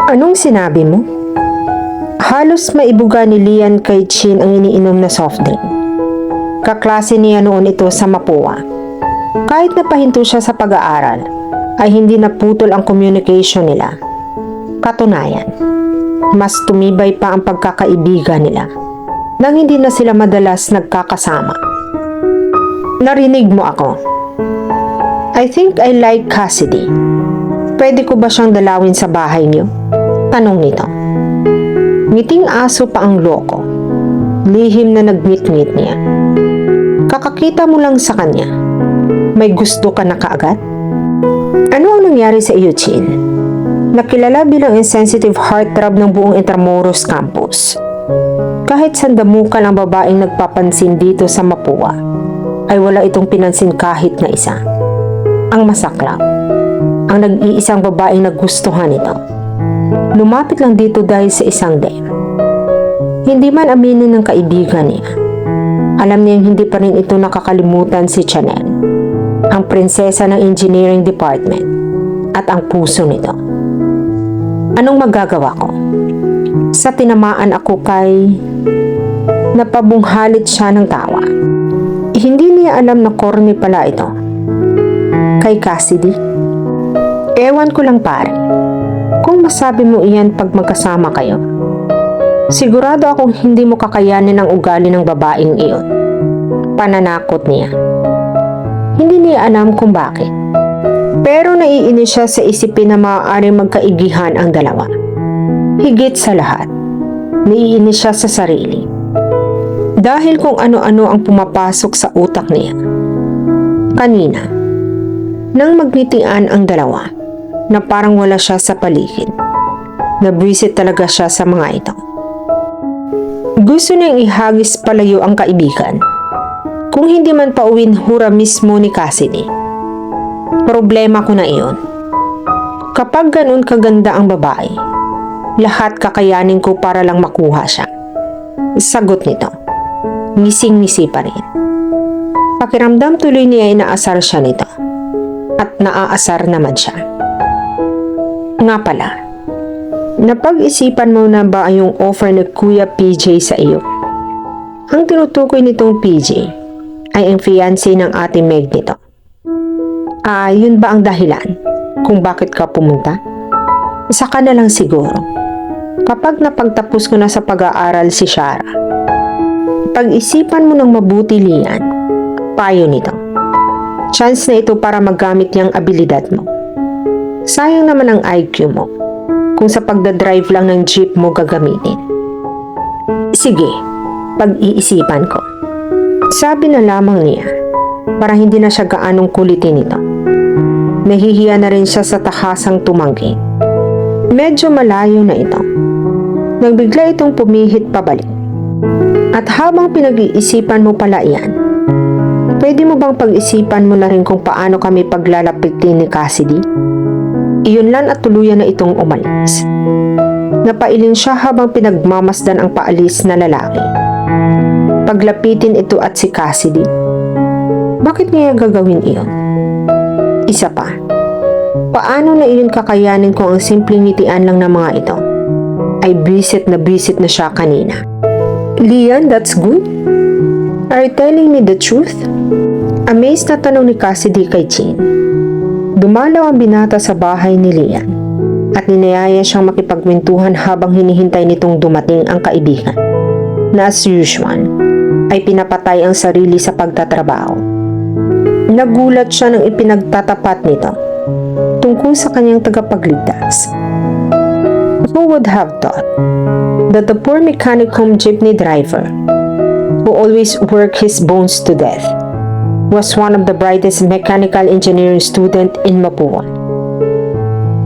Anong sinabi mo? Halos maibuga ni Lian kay Chin ang iniinom na soft drink. Kaklase niya noon ito sa Mapua. Kahit napahinto siya sa pag-aaral, ay hindi naputol ang communication nila. Katunayan, mas tumibay pa ang pagkakaibigan nila nang hindi na sila madalas nagkakasama. Narinig mo ako. I think I like Cassidy. Pwede ko ba siyang dalawin sa bahay niyo? Tanong nito. Ngiting aso pa ang loko. Lihim na nagngit-ngit niya. Kakakita mo lang sa kanya. May gusto ka na kaagad? Ano ang nangyari sa iyo, Chin? Nakilala bilang insensitive heartthrob ng buong Intramuros campus. Kahit sandamukan ang babaeng nagpapansin dito sa Mapua, ay wala itong pinansin kahit na isa. Ang masaklap, ang nag-iisang babaeng nagustuhan ito. Lumapit lang dito dahil sa isang dame. Hindi man aminin ng kaibigan niya. Alam niyang hindi pa rin ito nakakalimutan si Chanel, ang prinsesa ng engineering department at ang puso nito. Anong magagawa ko? Sa tinamaan ako kay... Napabunghalit siya ng tawa. Hindi niya alam na corny pala ito. Kay Cassidy? Ewan ko lang pare. Kung masabi mo iyan pag magkasama kayo. Sigurado akong hindi mo kakayanin ang ugali ng babaeng iyon. Pananakot niya. Hindi niya alam kung bakit. Pero naiinis siya sa isipin na maaaring magkaigihan ang dalawa. Higit sa lahat, naiinis siya sa sarili. Dahil kung ano-ano ang pumapasok sa utak niya. Kanina, nang magnitian ang dalawa, na parang wala siya sa paligid. Nabwisit talaga siya sa mga ito. Gusto niyang ihagis palayo ang kaibigan. Kung hindi man pauwin hura mismo ni Cassidy. Problema ko na iyon. Kapag ganun kaganda ang babae, lahat kakayanin ko para lang makuha siya. Sagot nito. Ngising-ngisi pa rin. Pakiramdam tuloy niya inaasar siya nito. At naaasar naman siya. Nga pala, napag-isipan mo na ba yung offer ni Kuya PJ sa iyo? Ang tinutukoy nitong PJ ay ang fiancé ng ate Meg nito. Yun ba ang dahilan kung bakit ka pumunta? Saka na lang siguro. Kapag napagtapos ko na sa pag-aaral si Shara. Pag-isipan mo ng mabuti, Lian. Payo nito. Chance na ito para magamit niyang abilidad mo. Sayang naman ang IQ mo kung sa pagdadrive lang ng jeep mo gagamitin. Sige, pag-iisipan ko. Sabi na lamang niya para hindi na siya gaanong kulitin ito. Nahihiya na rin siya sa takasang tumanggi. Medyo malayo na ito. Nagbigla itong pumihit pabalik. At habang pinag-iisipan mo pala iyan, pwede mo bang pag-isipan mo na rin kung paano kami paglalapitin ni Cassidy? Iyon lang at tuluyan na itong umalis. Napailing siya habang pinagmamasdan ang paalis na lalaki. Paglapitin ito at si Cassidy. Bakit niya gagawin iyon? Isa pa. Paano na iyon kakayanin kung ang simpleng ngitian lang ng mga ito ay bisit na siya kanina? Lian, that's good. Are you telling me the truth? Amazed na tanong ni Cassidy kay Chin. Dumalaw ang binata sa bahay ni Lian at ninayaya siyang makipagkwentuhan habang hinihintay nitong dumating ang kaibigan na as usual ay pinapatay ang sarili sa pagtatrabaho. Nagulat siya nang ipinagtatapat nito tungkol sa kanyang tagapagligtas. Who would have thought that the poor mechanicum jeepney driver who always worked his bones to death was one of the brightest mechanical engineering student in Mapua.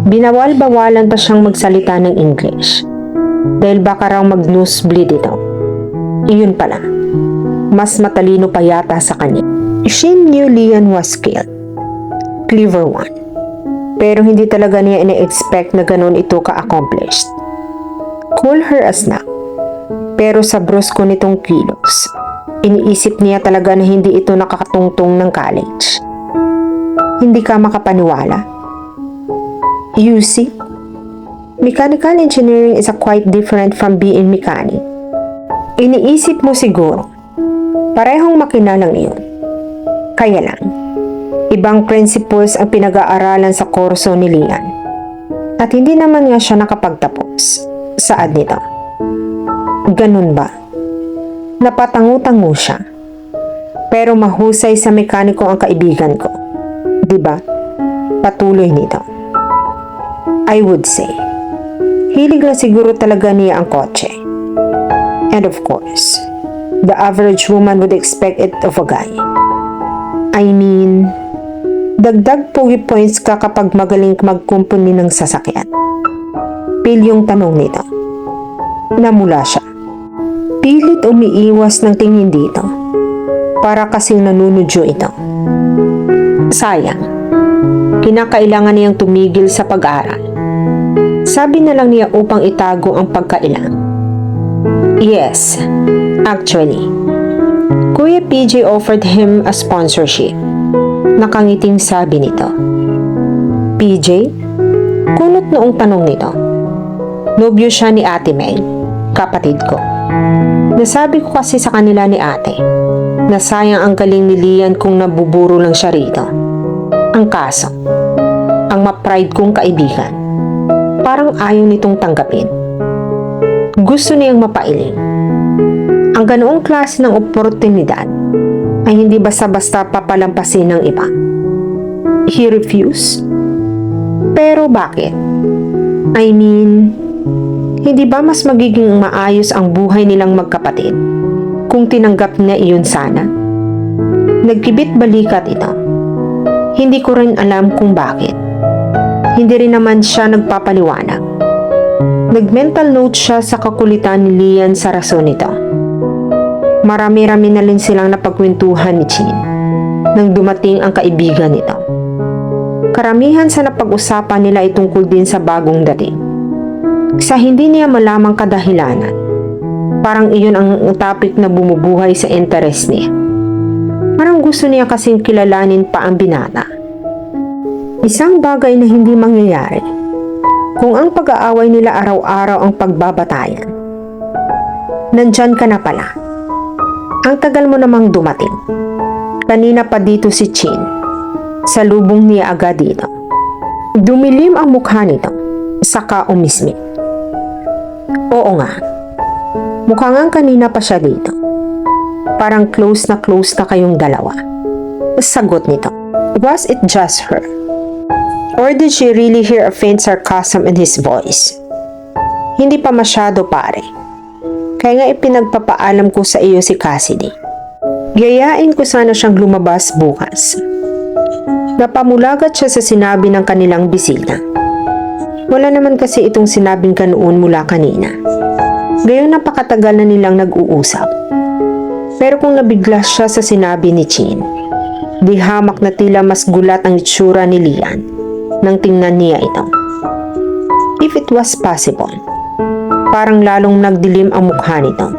Binawal-bawalan pa siyang magsalita ng English dahil baka raw mag-nosebleed ito. Iyon pala, mas matalino pa yata sa kanya. She knew Lian was skilled, clever one, pero hindi talaga niya ina-expect na ganun ito ka-accomplished. Call her a snack, pero sa brusko nitong kilos, iniisip niya talaga na hindi ito nakakatungtong ng college. Hindi ka makapaniwala. You see, Mechanical engineering is a quite different from being mechanic. Iniisip mo siguro, parehong makina lang iyon. Kaya lang, ibang principles ang pinag-aaralan sa kurso ni Lian. At hindi naman nga siya nakapagtapos. Saad nito? Ganun ba? Napatangu-tangu siya. Pero mahusay sa mekaniko ang kaibigan ko. Diba? Patuloy nito. I would say, hilig lang siguro talaga niya ang kotse. And of course, the average woman would expect it of a guy. I mean, dagdag pogi points ka kapag magaling magkumpuni ng sasakyan. Pilyong tanong nito. Namula siya. Pilit umiiwas ng tingin dito. Para kasing nanunudyo ito. Sayang. Kinakailangan niyang tumigil sa pag-aaral. Sabi na lang niya upang itago ang pagkailang. Yes, actually. Kuya PJ offered him a sponsorship. Nakangiting sabi nito. PJ? Kunot noong tanong nito. Nobyo siya ni Ate Meg, kapatid ko. Nasabi ko kasi sa kanila ni ate, na sayang ang galing ni Lian kung nabuburo lang siya rito. Ang kaso, ang ma-pride kong kaibigan, parang ayaw nitong tanggapin. Gusto niyang mapailing. Ang ganoong klase ng oportunidad ay hindi basta-basta papalampasin ng iba. He refused? Pero bakit? I mean, hindi ba mas magiging maayos ang buhay nilang magkapatid kung tinanggap niya iyon sana? Nagkibit balikat ito. Hindi ko rin alam kung bakit. Hindi rin naman siya nagpapaliwanag. Nag-mental note siya sa kakulitan ni Lian sa rason nito. Marami-rami na rin silang napagkwentuhan ni Chin nang dumating ang kaibigan nito. Karamihan sa napag-usapan nila ay tungkol din sa bagong dating. Sa hindi niya malamang kadahilanan, parang iyon ang topic na bumubuhay sa interes niya. Parang gusto niya kasing kilalanin pa ang binata. Isang bagay na hindi mangyayari kung ang pag-aaway nila araw-araw ang pagbabatayan. Nandyan ka na pala. Ang tagal mo namang dumating. Kanina pa dito si Chin. Salubong niya agad dito. Dumilim ang mukha nito, saka umismit. Oo nga. Mukha nga kanina pa siya dito. Parang close na kayong dalawa. Sagot nito. Was it just her? Or did she really hear a faint sarcasm in his voice? Hindi pa masyado pare. Kaya nga ipinagpapaalam ko sa iyo si Cassidy. Gayain ko sana siyang lumabas bukas. Napamulagat siya sa sinabi ng kanilang bisita. Wala naman kasi itong sinabing ganoon mula kanina. Gayong napakatagal na nilang nag-uusap. Pero kung nabigla siya sa sinabi ni Chin, di hamak na tila mas gulat ang itsura ni Lian nang tingnan niya ito. If it was possible, parang lalong nagdilim ang mukha nito.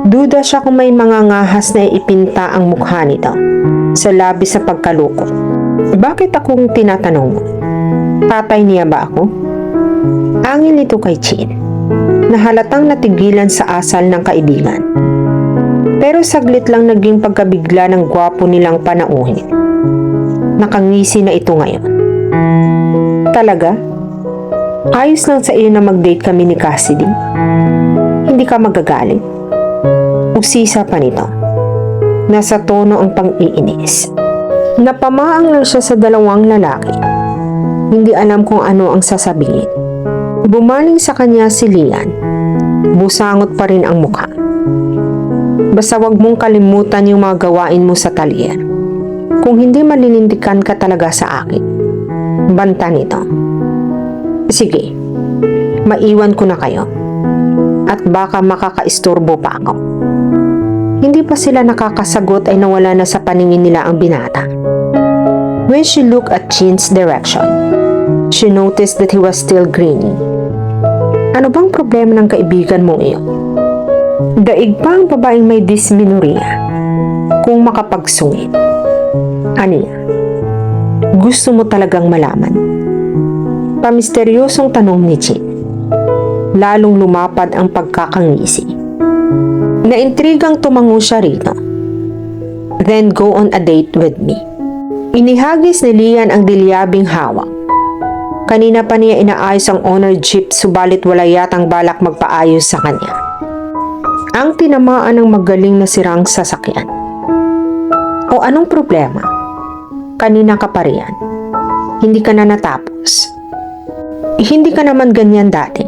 Duda siya kung may mga ngahas na ipinta ang mukha nito sa labis sa pagkalukot. Bakit akong tinatanong mo? Tatay niya ba ako? Angin nito kay Chin, na halatang natigilan sa asal ng kaibigan. Pero saglit lang naging pagkabigla ng gwapo nilang panauhin. Nakangisi na ito ngayon. Talaga? Ayos lang sa iyo na mag-date kami ni Cassidy? Hindi ka magagalit? Usisa pa nito. Nasa tono ang pang-iinis. Napamaang lang siya sa dalawang lalaki. Hindi alam kung ano ang sasabihin. Bumaling sa kanya si Lian. Busangot pa rin ang mukha. Basta wag mong kalimutan yung mga gawain mo sa talyer. Kung hindi malilindikan ka talaga sa akin. Banta nito. Sige, maiwan ko na kayo. At baka makakaistorbo pa ako. Hindi pa sila nakakasagot ay nawala na sa paningin nila ang binata. When she looked at Chin's direction, she noticed that he was still grinning. Ano bang problema ng kaibigan mong iyon? Daig pa ang babaeng may dysmenorrhea kung makapagsungit. Aniya, gusto mo talagang malaman? Pamisteryosong tanong ni Chin. Lalong lumapad ang pagkakangisi. Naintrigang tumango siya rito. Then go on a date with me. Inihagis ni Lian ang dilyabing hawak. Kanina pa niya inaayos ang owner jeep subalit wala yatang balak magpaayos sa kanya. Ang tinamaan ng magaling na sirang sasakyan. O anong problema? Kanina ka pa riyan. Hindi ka na natapos. Hindi ka naman ganyan dati.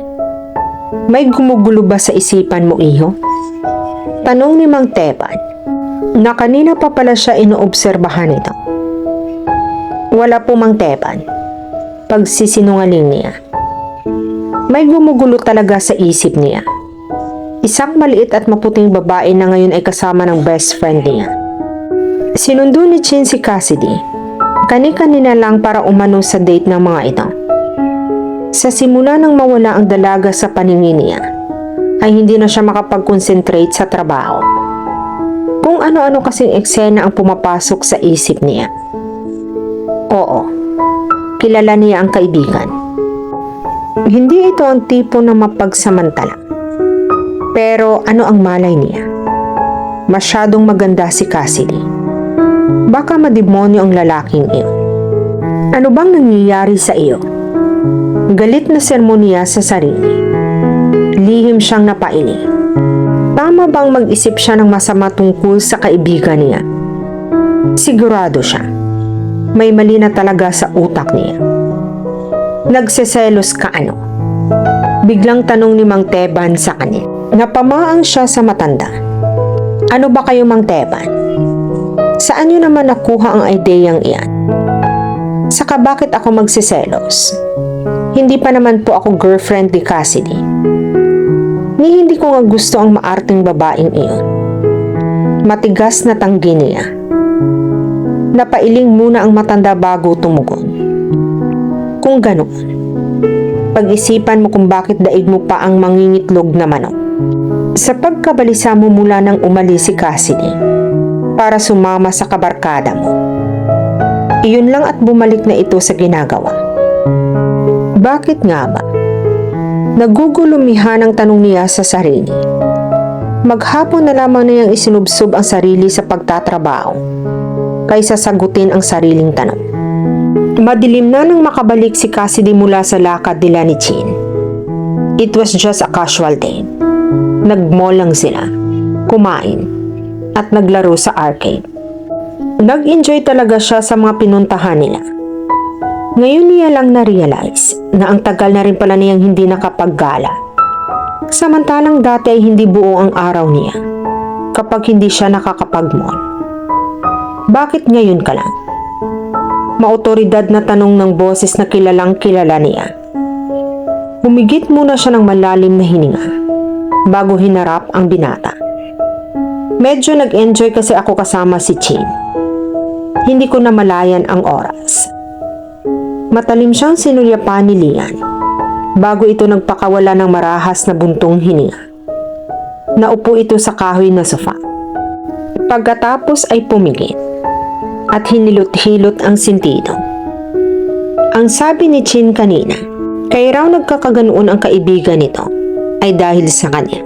May gumugulo ba sa isipan mo, iho? Tanong ni Mang Teban, na kanina pa pala siya inoobserbahan ito. Wala po, Mang Teban. Pagsisinungaling niya. May gumugulo talaga sa isip niya. Isang maliit at maputing babae na ngayon ay kasama ng best friend niya. Sinundo ni Chin si Cassidy. Kani-kanina lang para umano sa date ng mga ito. Sa simula nang mawala ang dalaga sa paningin niya, ay hindi na siya makapag-concentrate sa trabaho. Kung ano-ano kasing eksena ang pumapasok sa isip niya. Oo, kilala niya ang kaibigan. Hindi ito ang tipo na mapagsamantala. Pero ano ang malay niya? Masyadong maganda si Cassidy. Baka mademonyo ang lalaking iyon. Ano bang nangyayari sa iyo? Galit na sermonya sa sarili. Lihim siyang napaili. Tama bang mag-isip siya ng masama tungkol sa kaibigan niya? Sigurado siya. May mali na talaga sa utak niya. Nagseselos ka ano? Biglang tanong ni Mang Teban sa kanya. Napamaang siya sa matanda. Ano ba kayo, Mang Teban? Saan niyo naman nakuha ang ideyang iyan? Saka bakit ako magseselos? Hindi pa naman po ako girlfriend ni Cassidy. Ni hindi ko nga gusto ang maarting babaeng iyon. Matigas na tanggi niya. Napailing muna ang matanda bago tumugon. Kung ganoon, pag-isipan mo kung bakit daig mo pa ang mangingitlog na manok. Sa pagkabalisa mo mula nang umalis si Cassidy para sumama sa kabarkada mo. Iyon lang at bumalik na ito sa ginagawa. Bakit nga ba? Nagugulumihan ang tanong niya sa sarili. Maghapon na lamang niyang isinubsob ang sarili sa pagtatrabaho kaysa sagutin ang sariling tanong. Madilim na nang makabalik si Cassidy mula sa lakad nila ni Chin. It was just a casual day. Nag-mall lang sila, kumain, at naglaro sa arcade. Nag-enjoy talaga siya sa mga pinuntahan nila. Ngayon niya lang na-realize na ang tagal na rin pala niyang hindi nakapaggala. Samantalang dati ay hindi buo ang araw niya kapag hindi siya nakakapag-mall. Bakit ngayon ka lang? Maotoridad na tanong ng boses na kilalang kilala niya. Humigit muna siya ng malalim na hininga bago hinarap ang binata. Medyo nag-enjoy kasi ako kasama si Chin. Hindi ko na malayan ang oras. Matalim siyang sinulyapan ni Lian bago ito nagpakawala ng marahas na buntong hininga. Naupo ito sa kahoy na sofa. Pagkatapos ay pumigit at hinilot-hilot ang sentido. Ang sabi ni Chin kanina, kaya raw nagkakaganoon ang kaibigan nito ay dahil sa kanya.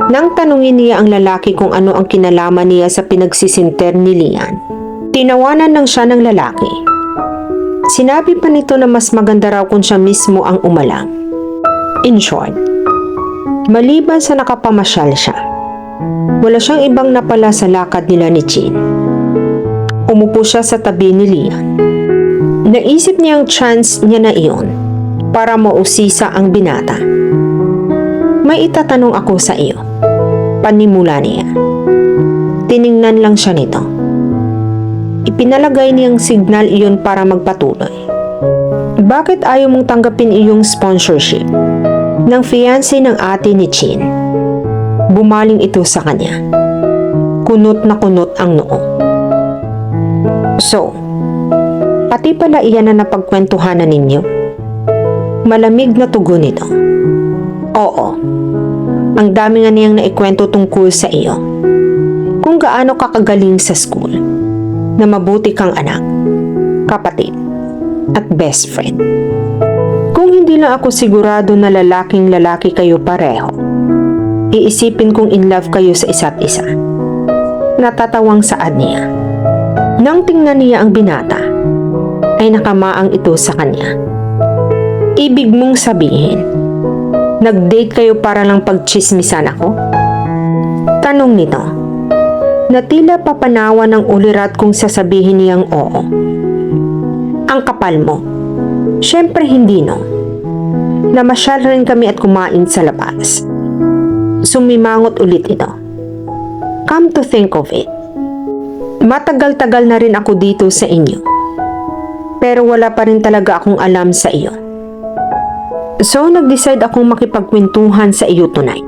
Nang tanungin niya ang lalaki kung ano ang kinalaman niya sa pinagsisinter ni Lian, tinawanan lang siya ng lalaki. Sinabi pa nito na mas maganda raw kung siya mismo ang umalang. In short, maliban sa nakapamasyal siya, wala siyang ibang napala sa lakad nila ni Chin. Umupo siya sa tabi ni Lian. Naisip niya ang chance niya na iyon para mausisa ang binata. May itatanong ako sa iyo. Panimula niya. Tiningnan lang siya nito. Ipinalagay niyang signal iyon para magpatuloy. Bakit ayaw mong tanggapin iyong sponsorship ng fiancé ng ate ni Chin? Bumaling ito sa kanya. Kunot na kunot ang noo. So, pati pala iyan na napagkwentuhanan ninyo? Malamig na tugon nito. Oo. Ang dami nga niyang naikwento tungkol sa iyo. Kung gaano ka kagaling sa school, na mabuti kang anak, kapatid, at best friend. Kung hindi lang ako sigurado na lalaking lalaki kayo pareho, iisipin kong in love kayo sa isa't isa. Natatawang saad niya. Nang tingnan niya ang binata, ay nakamaang ito sa kanya. Ibig mong sabihin, nag-date kayo para lang pagtsismisan ako? Tanong nito, na tila papanawa ng ulirat kung sasabihin niyang oo. Ang kapal mo. Siyempre hindi, no. Namasyal rin kami at kumain sa labas. Sumimangot ulit ito. Come to think of it, matagal-tagal na rin ako dito sa inyo. Pero wala pa rin talaga akong alam sa iyo. So nag-decide akong makipagkwentuhan sa iyo tonight.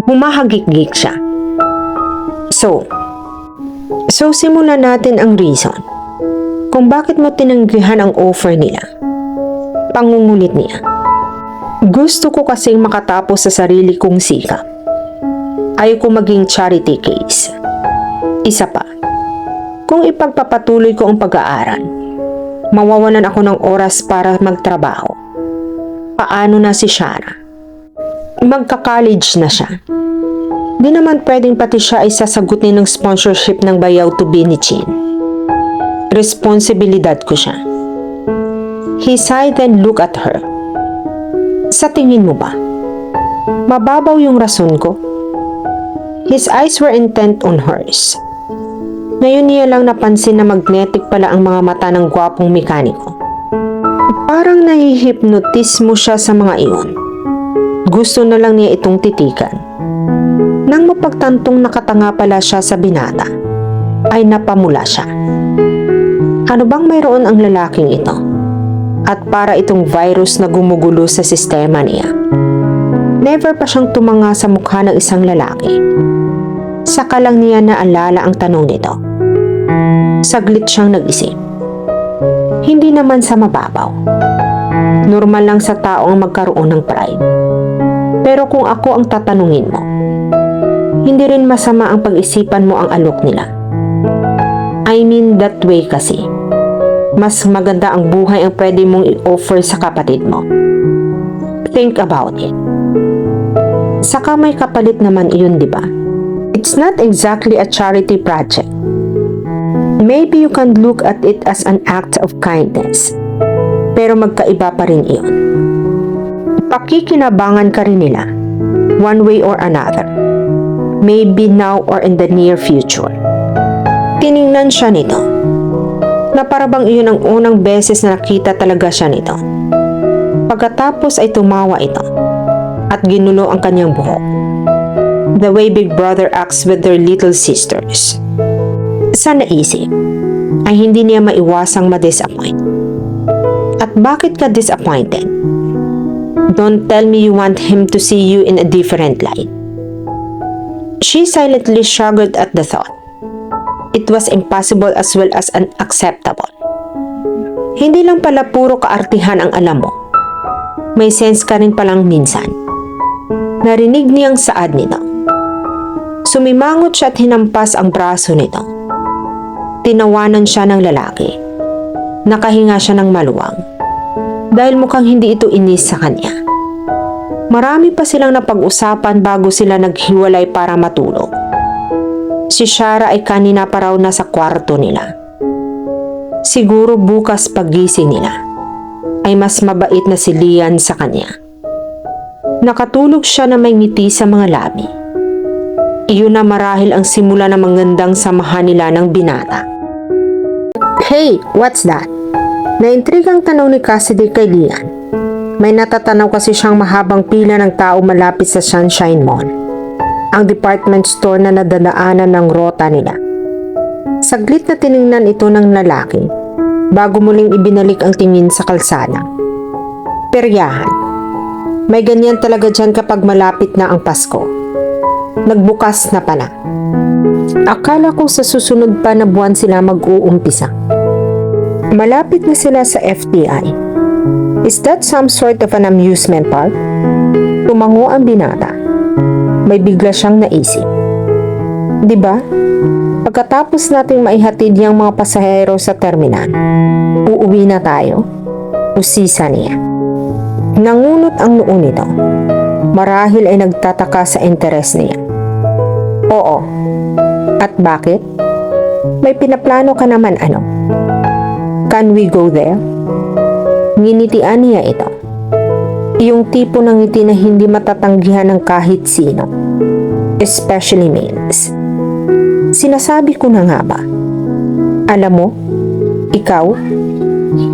Humahagik-gik siya. So simulan natin ang reason kung bakit mo tinanggihan ang offer nila. Pangungulit niya. Gusto ko kasing makatapos sa sarili kong sikap. Ayaw ko maging charity case. Isa pa, kung ipagpapatuloy ko ang pag-aaral, mawawalan ako ng oras para magtrabaho. Paano na si Shara? Magka-college na siya. Di naman pwedeng pati siya ay sasagutin ng sponsorship ng bayaw to be ni Chin. Responsibilidad ko siya. He sighed and looked at her. Sa tingin mo ba, mababaw yung rason ko? His eyes were intent on hers. Ngayon niya lang napansin na magnetic pala ang mga mata ng gwapong mekaniko. Parang nahihipnotis mo siya sa mga iyon. Gusto na lang niya itong titikan. Nang mapagtantong nakatanga pala siya sa binata, ay napamula siya. Ano bang mayroon ang lalaking ito? At para itong virus na gumugulo sa sistema niya. Never pa siyang tumanga sa mukha ng isang lalaki. Saka lang niya naalala ang tanong nito. Saglit siyang nag-isip. Hindi naman sa mababaw. Normal lang sa tao ang magkaroon ng pride. Pero kung ako ang tatanungin mo, hindi rin masama ang pag-isipan mo ang alok nila. I mean that way kasi. Mas maganda ang buhay ang pwede mong i-offer sa kapatid mo. Think about it. Saka may kapalit naman iyon, di ba? It's not exactly a charity project. Maybe you can look at it as an act of kindness. Pero magkaiba pa rin iyon. Pakikinabangan ka rin nila, one way or another. Maybe now or in the near future. Tiningnan siya nito, na parabang iyon ang unang beses na nakita talaga siya nito. Pagkatapos ay tumawa ito, at ginulo ang kanyang buhok. The way big brother acts with their little sisters. Sa naisip, ay hindi niya maiwasang ma-disappoint. At bakit ka disappointed? Don't tell me you want him to see you in a different light. She silently shrugged at the thought. It was impossible as well as unacceptable. Hindi lang pala puro kaartihan ang alam mo. May sense ka rin palang minsan. Narinig niyang saad nito. Sumimangot siya at hinampas ang braso nito. Tinawanan siya ng lalaki. Nakahinga siya ng maluwang. Dahil mukhang hindi ito inis sa kanya. Marami pa silang napag-usapan bago sila naghiwalay para matulog. Si Shara ay kanina pa raw nasa kwarto nila. Siguro bukas paggising nila ay mas mabait na si Lian sa kanya. Nakatulog siya na may ngiti sa mga labi. Iyon na marahil ang simula ng magandang samahan nila ng binata. Hey, what's that? Naintrigang tanong ni Cassidy kay Lian. May natatanaw kasi siyang mahabang pila ng tao malapit sa Sunshine Mall, ang department store na nadadaanan ng rota nila. Saglit na tiningnan ito ng lalaki bago muling ibinalik ang tingin sa kalsada. Peryahan. May ganyan talaga dyan kapag malapit na ang Pasko. Nagbukas na pala. Akala ko sa susunod pa na buwan sila mag-uumpisa. Malapit na sila sa FTI. Is that some sort of an amusement park? Tumango ang binata. May bigla siyang naisip. Diba? Pagkatapos nating maihatid yung mga pasahero sa terminal, uuwi na tayo? Usisa niya. Nangunot ang noo nito. Marahil ay nagtataka sa interes niya. Oo. At bakit? May pinaplano ka naman ano? Can we go there? Nginitian niya ito. Yung tipo ng ngiti na hindi matatanggihan ng kahit sino. Especially males. Sinasabi ko na nga ba? Alam mo, ikaw,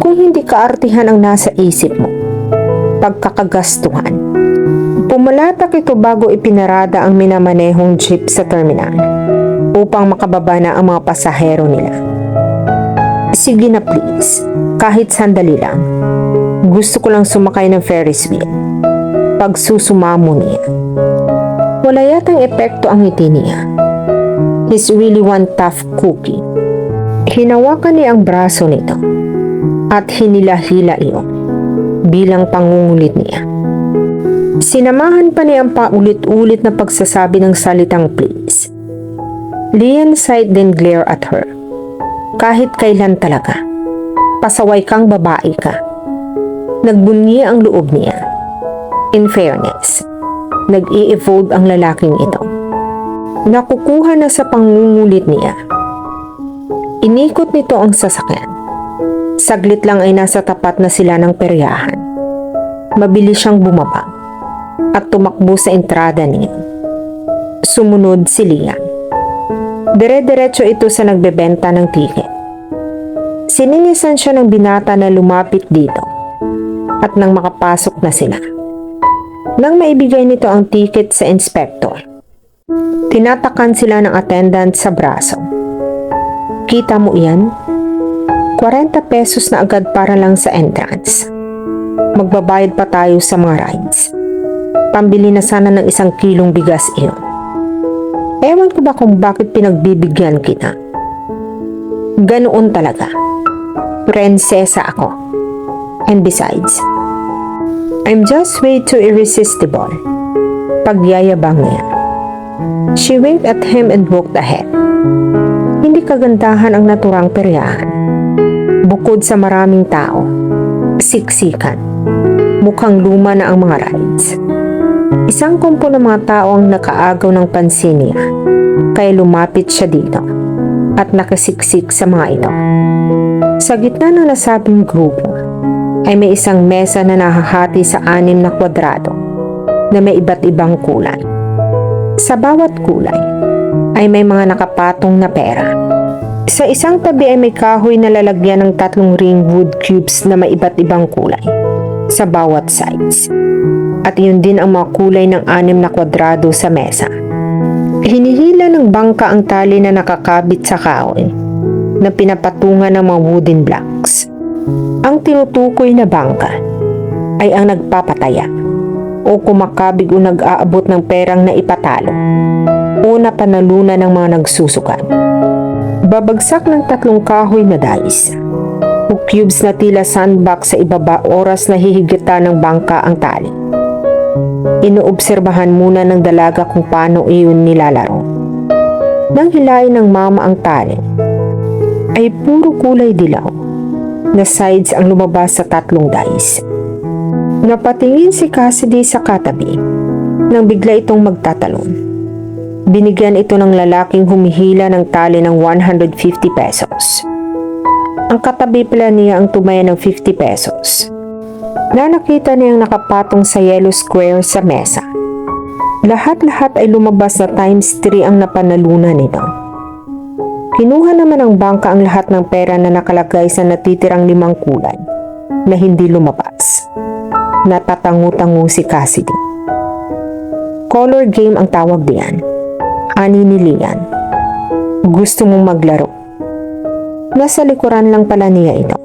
kung hindi kaartihan ang nasa isip mo, pagkakagastuhan. Pumalatak ito bago ipinarada ang minamanehong jeep sa terminal upang makababa na ang mga pasahero nila. Sige na please, kahit sandali lang. Gusto ko lang sumakay ng Ferris wheel. Pagsusumamo niya. Wala yatang epekto ang ngiti niya. He's really one tough cookie. Hinawakan niya ang braso nito at hinila-hila iyon bilang pangungulit niya. Sinamahan pa niya ang paulit-ulit na pagsasabi ng salitang please. Lian sighed then glare at her. Kahit kailan talaga. Pasaway kang babae ka. Nagbunyi ang loob niya. In fairness, nag-i-evolve ang lalaking ito. Nakukuha na sa pangungulit niya. Inikot nito ang sasakyan. Saglit lang ay nasa tapat na sila ng peryahan. Mabilis siyang bumaba at tumakbo sa entrada niya. Sumunod si Lian. Dire-diretso ito sa nagbebenta ng tiket. Sininisan siya ng binata na lumapit dito at nang makapasok na sila. Nang maibigay nito ang tiket sa inspector, tinatakan sila ng attendant sa braso. Kita mo iyan? 40 pesos na agad para lang sa entrance. Magbabayad pa tayo sa mga rides. Pambili na sana ng 1 kilong bigas iyon. Ewan ko ba kung bakit pinagbibigyan kita. Ganoon talaga. Prinsesa ako. And besides, I'm just way too irresistible. Pagyayabang niya. She winked at him and walked ahead. Hindi kagandahan ang naturang peryahan. Bukod sa maraming tao, siksikan, mukhang luma na ang mga rides. Isang kumpo ng mga tao ang nakaagaw ng pansin niya, kaya lumapit siya dito at nakasiksik sa mga ito. Sa gitna ng nasabing grupo ay may isang mesa na nahahati sa 6 na kwadrado na may iba't ibang kulay. Sa bawat kulay ay may mga nakapatong na pera. Sa isang tabi ay may kahoy na lalagyan ng 3 ring wood cubes na may iba't ibang kulay sa bawat sides. At yun din ang mga kulay ng 6 na kwadrado sa mesa. Hinihila ng bangka ang tali na nakakabit sa kahoy na pinapatungan ng mga wooden blocks. Ang tinutukoy na bangka ay ang nagpapataya o kumakabig o nag-aabot ng perang na ipatalo o napanalunan ng mga nagsusukan. Babagsak ng 3 kahoy na dice o cubes na tila sandbox sa ibaba oras na hihigitan ng bangka ang tali. Inoobserbahan muna ng dalaga kung paano iyon nilalaro. Nang hilain ng mama ang tali, ay puro kulay dilaw na sides ang lumabas sa 3 dice. Napatingin si Cassidy sa katabi nang bigla itong magtatalon. Binigyan ito ng lalaking humihila ng tali ng 150 pesos. Ang katabi pala niya ang tumaya ng 50 pesos. Na nakita niyang nakapatong sa yellow square sa mesa. Lahat-lahat ay lumabas na times 3 ang napanalunan nito. Kinuha naman ng bangka ang lahat ng pera na nakalagay sa natitirang 5 kulay na hindi lumabas. Natatangu-tangu si Cassidy. Color game ang tawag diyan. Ani ni Lian. Gusto mong maglaro? Nasa likuran lang pala niya ito.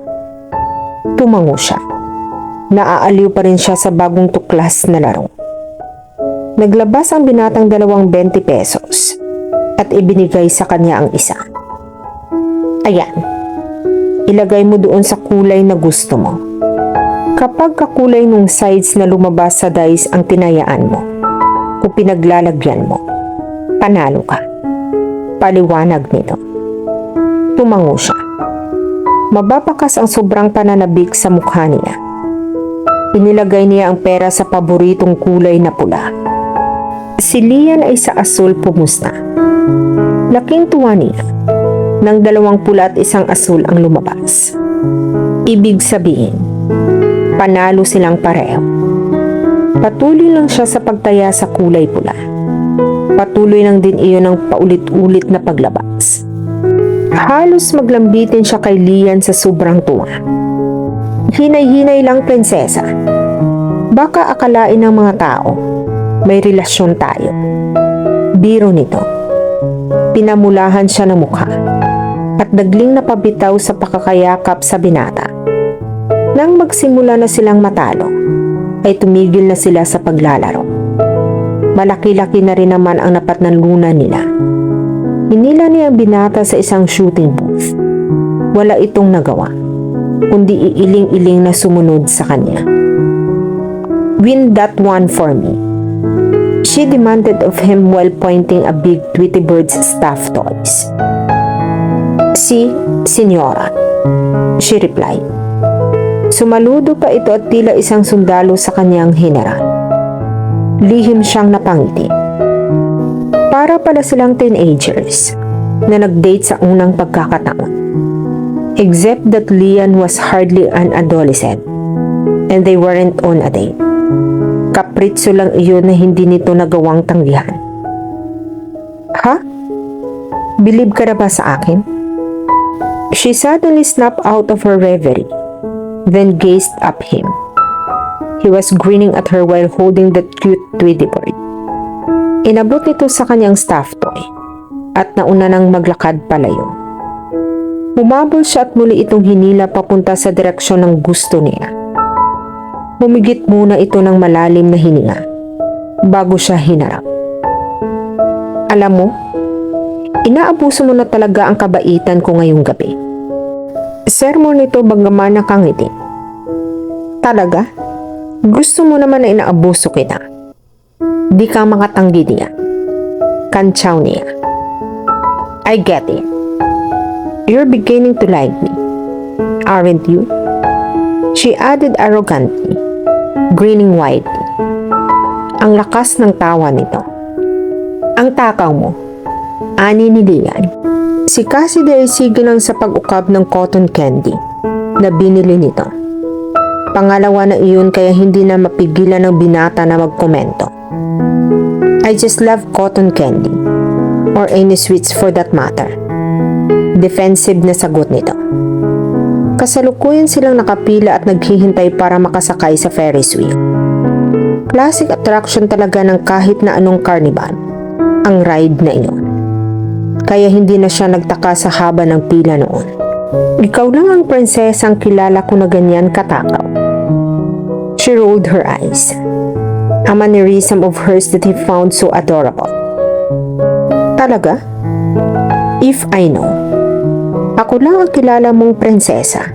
Tumango siya. Naaaliw pa rin siya sa bagong tuklas na laro. Naglabas ang binatang 20 pesos at ibinigay sa kanya ang isa. Ayan, ilagay mo doon sa kulay na gusto mo. Kapag kakulay nung sides na lumabas sa dice ang tinayaan mo o pinaglalagyan mo, panalo ka. Paliwanag nito. Tumango siya. Mababakas ang sobrang pananabik sa mukha niya. Inilagay niya ang pera sa paboritong kulay na pula. Si Lian ay sa asul pumusta. Laking tuwa niya nang 2 pula at 1 asul ang lumabas. Ibig sabihin, panalo silang pareho. Patuloy lang siya sa pagtaya sa kulay pula. Patuloy lang din iyon ang paulit-ulit na paglabas. Halos maglambitin siya kay Lian sa sobrang tuwa. Hinay-hinay lang, prinsesa. Baka akalain ng mga tao, may relasyon tayo. Biro nito. Pinamulahan siya ng mukha at nagling napabitaw sa pakakayakap sa binata. Nang magsimula na silang matalo, ay tumigil na sila sa paglalaro. Malaki-laki na rin naman ang napatnalunan nila. Hinila niya ang binata sa isang shooting booth. Wala itong nagawa, kundi iiling-iling na sumunod sa kanya. "Win that one for me," she demanded of him while pointing a big Tweety Bird's stuffed toys. "Si, senyora," she replied. Sumaludo pa ito at tila isang sundalo sa kanyang general. Lihim siyang napangiti. Para pala silang teenagers na nag-date sa unang pagkakataon. Except that Lian was hardly an adolescent and they weren't on a date. Kapritso lang iyon na hindi nito nagawang tanggihan. "Ha? Bilib ka na ba sa akin?" She suddenly snapped out of her reverie, then gazed up him. He was grinning at her while holding that cute Tweety Bird. Inabot ito sa kanyang stuffed toy at nauna nang maglakad palayo. Humabol siya at muli itong hinila papunta sa direksyon ng gusto niya. Humigit muna ito ng malalim na hininga bago siya hinarap. "Alam mo, inaabuso mo na talaga ang kabaitan ko ngayong gabi." Sermon nito bagaman nakangiti. "Talaga? Gusto mo naman na inaabuso kita? Di ka makatanggi niya." Kantsaw niya. "I get it. You're beginning to like me, aren't you?" She added arrogantly, grinning widely. Ang lakas ng tawa nito. "Ang takaw mo," ani ni Lian. Si Cassidy ay sige lang sa pag-ukab ng cotton candy na binili nito. Pangalawa na iyon kaya hindi na mapigilan ng binata na magkomento. "I just love cotton candy, or any sweets for that matter." Defensive na sagot nito. Kasalukuyan silang nakapila at naghihintay para makasakay sa Ferris wheel. Classic attraction talaga ng kahit na anong carnival, ang ride na iyon. Kaya hindi na siya nagtaka sa haba ng pila noon. "Ikaw lang ang prinsesang kilala ko na ganyan katakaw." She rolled her eyes, a mannerism of hers that he found so adorable. "Talaga? If I know. Ako lang ang kilala mong prinsesa.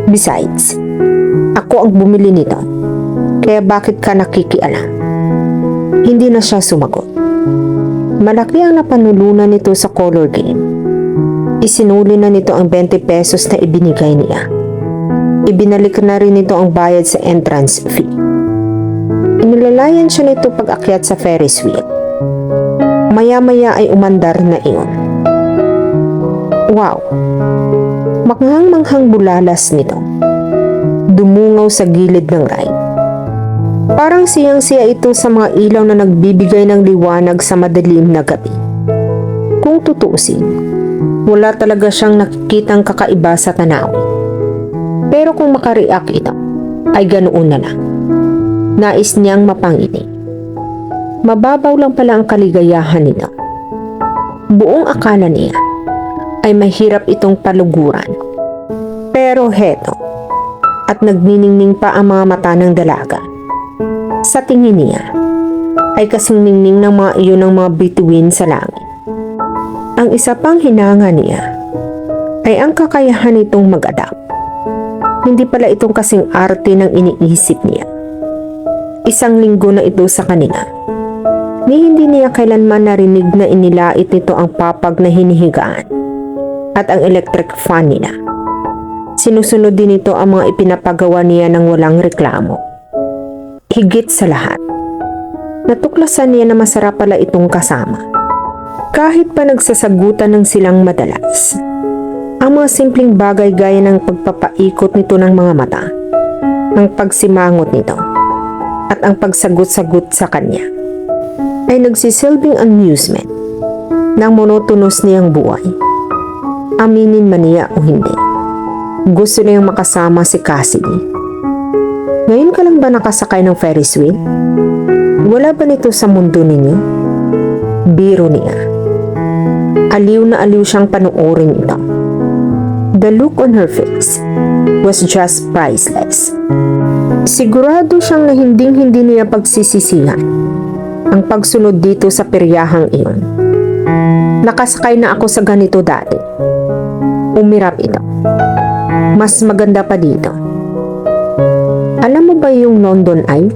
Besides, ako ang bumili nito. Kaya bakit ka nakikialam?" Hindi na siya sumagot. Malaki ang napanulunan nito sa color game. Isinuli na nito ang 20 pesos na ibinigay niya. Ibinalik na rin nito ang bayad sa entrance fee. Inilalayan siya nito pag-akyat sa Ferris wheel. Maya-maya ay umandar na iyon. Wow! Manghang-manghang bulalas nito. Dumungaw sa gilid ng ride. Parang siyang-siya ito sa mga ilaw na nagbibigay ng liwanag sa madilim na gabi. Kung tutuusin, wala talaga siyang nakikitang kakaiba sa tanaw. Pero kung makareact ito, ay ganoon na lang. Nais niyang mapangiti. Mababaw lang pala ang kaligayahan nito. Buong akala niya ay mahirap itong paluguran. Pero heto, at nagniningning pa ang mga mata ng dalaga. Sa tingin niya, ay kasing ningning ng mga iyon ng mga bituin sa langit. Ang isa pang hinanga niya ay ang kakayahan nitong mag-adapt. Hindi pala itong kasing arte ng iniisip niya. Isang linggo na ito sa kanila. Ni hindi niya kailanman narinig na inilait nito ang papag na hinihigaan at ang electric fan nila. Sinusunod din ito ang mga ipinapagawa niya ng walang reklamo. Higit sa lahat, natuklasan niya na masarap pala itong kasama. Kahit pa nagsasagutan ng silang madalas, ang mga simpleng bagay gaya ng pagpapaikot nito ng mga mata, ang pagsimangot nito, at ang pagsagot-sagot sa kanya, ay nagsisilbing amusement ng monotonous niyang buhay. Aminin man niya o hindi, gusto niyang makasama si Cassidy. Ngayon ka lang ba nakasakay ng Ferris wheel? Wala ba nito sa mundo ninyo? Biro niya. Aliw na aliw siyang panoorin ito. The look on her face was just priceless. Sigurado siyang na hindi niya pagsisisihan ang pagsunod dito sa peryahang iyon. Nakasakay na ako sa ganito dati. Umirap ito. Mas maganda pa dito. Alam mo ba yung London Eye?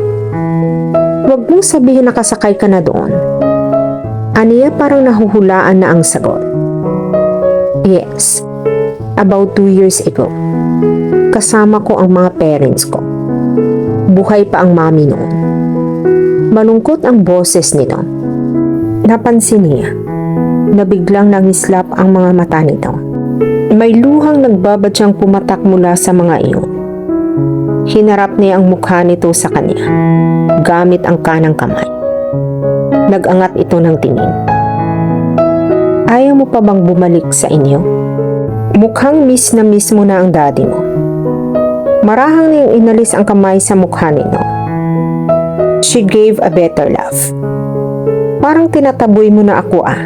Huwag mong sabihin nakasakay ka na doon. Aniya parang nahuhulaan na ang sagot. Yes, about 2 years ago. Kasama ko ang mga parents ko. Buhay pa ang mami noon. Malungkot ang boses nito. Napansin niya na biglang nangislap ang mga mata nito. May luhang nagbabadyang pumatak mula sa mga iyon. Hinarap niya ang mukha nito sa kanya gamit ang kanang kamay. Nag-angat ito ng tingin. Ayaw mo pa bang bumalik sa inyo? Mukhang miss mo na ang daddy mo. Marahang niyang inalis ang kamay sa mukha nito. She gave a better laugh. Parang tinataboy mo na ako ah.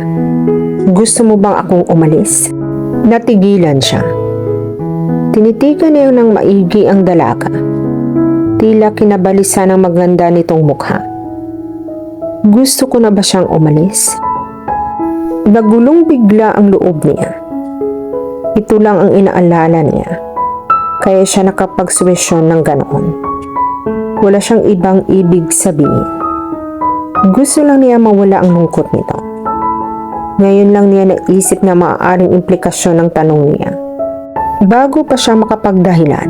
Gusto mo bang akong umalis? Natigilan siya. Tinitigan niya ng maigi ang dalaga. Tila kinabalisa ng maganda nitong mukha. Gusto ko na ba siyang umalis? Nagulong bigla ang loob niya. Ito lang ang inaalala niya. Kaya siya nakapagsuwesyon ng ganoon. Wala siyang ibang ibig sabihin. Gusto lang niya mawala ang lungkot nito. Ngayon lang niya naisip na maaaring implikasyon ng tanong niya. Bago pa siya makapagdahilan,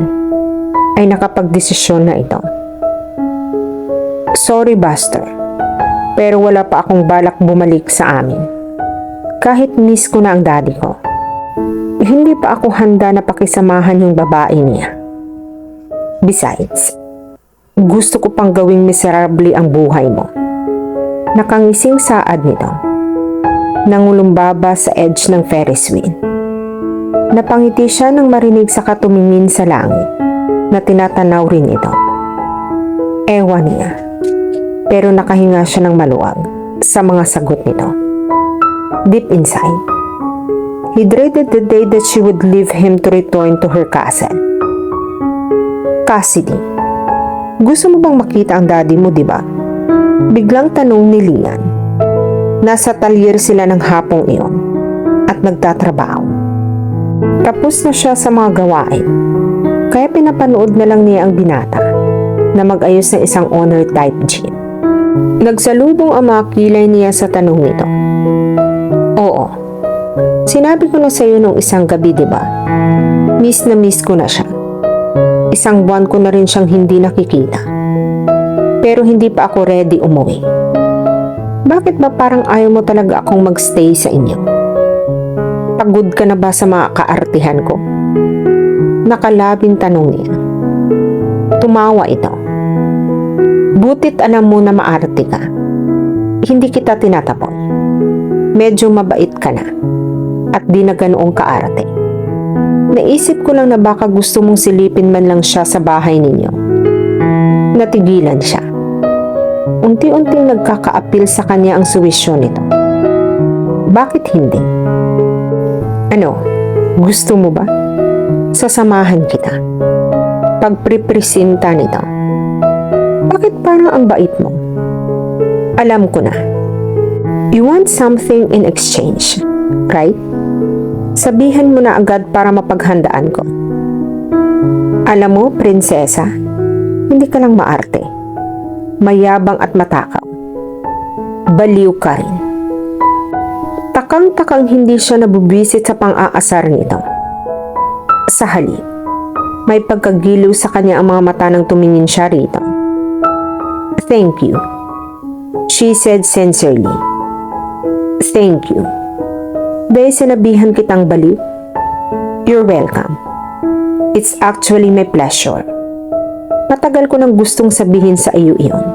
ay nakapagdesisyon na ito. Sorry Buster, pero wala pa akong balak bumalik sa amin. Kahit miss ko na ang daddy ko. Hindi pa ako handa na pakisamahan yung babae niya. Besides, gusto ko pang gawing miserable ang buhay mo. Nakangising saad nito. Nangulumbaba sa edge ng Ferris wheel. Napangiti siya nang marinig sa katumingin sa langit na tinatanaw rin ito. Ewan niya, pero nakahinga siya ng maluwag sa mga sagot nito. Deep inside, he dreaded the day that she would leave him to return to her castle. Cassidy, gusto mo bang makita ang daddy mo, di ba? Biglang tanong ni Lian. Nasa talyer sila ng hapong iyon at nagtatrabaho. Tapos na siya sa mga gawain, kaya pinapanood na lang niya ang binata na mag-ayos ng isang honor type gym. Nagsalubong ang mga kilay niya sa tanong nito. Oo, sinabi ko na sa iyo nung isang gabi, di ba? Miss na miss ko na siya. Isang buwan ko na rin siyang hindi nakikita. Pero hindi pa ako ready umuwi. Bakit ba parang ayaw mo talaga akong magstay sa inyo? Pagod ka na ba sa mga kaartihan ko? Nakalabing tanong niya. Tumawa ito. Butit alam mo na maarte ka. Hindi kita tinatapoy. Medyo mabait ka na. At di na ganoong kaarte. Naisip ko lang na baka gusto mong silipin man lang siya sa bahay ninyo. Natigilan siya. Unti-unting nagkaka-appeal sa kanya ang suwisyon nito. Bakit hindi? Ano, gusto mo ba? Sasamahan kita. Pagpripresenta nito. Bakit parang ang bait mo? Alam ko na. You want something in exchange, right? Sabihan mo na agad para mapaghandaan ko. Alam mo, prinsesa, hindi ka lang maarte. Mayabang at matakaw. Baliw ka rin. Takang-takang hindi siya nabubwisit sa pang-aasar nito. Sa halip, May pagkagiliw sa kanya ang mga mata nang tumingin siya rito. "Thank you," she said sincerely. "Thank you. Dahil sinabihan kitang baliw?" "You're welcome. It's actually my pleasure. Matagal ko nang gustong sabihin sa iyo iyon."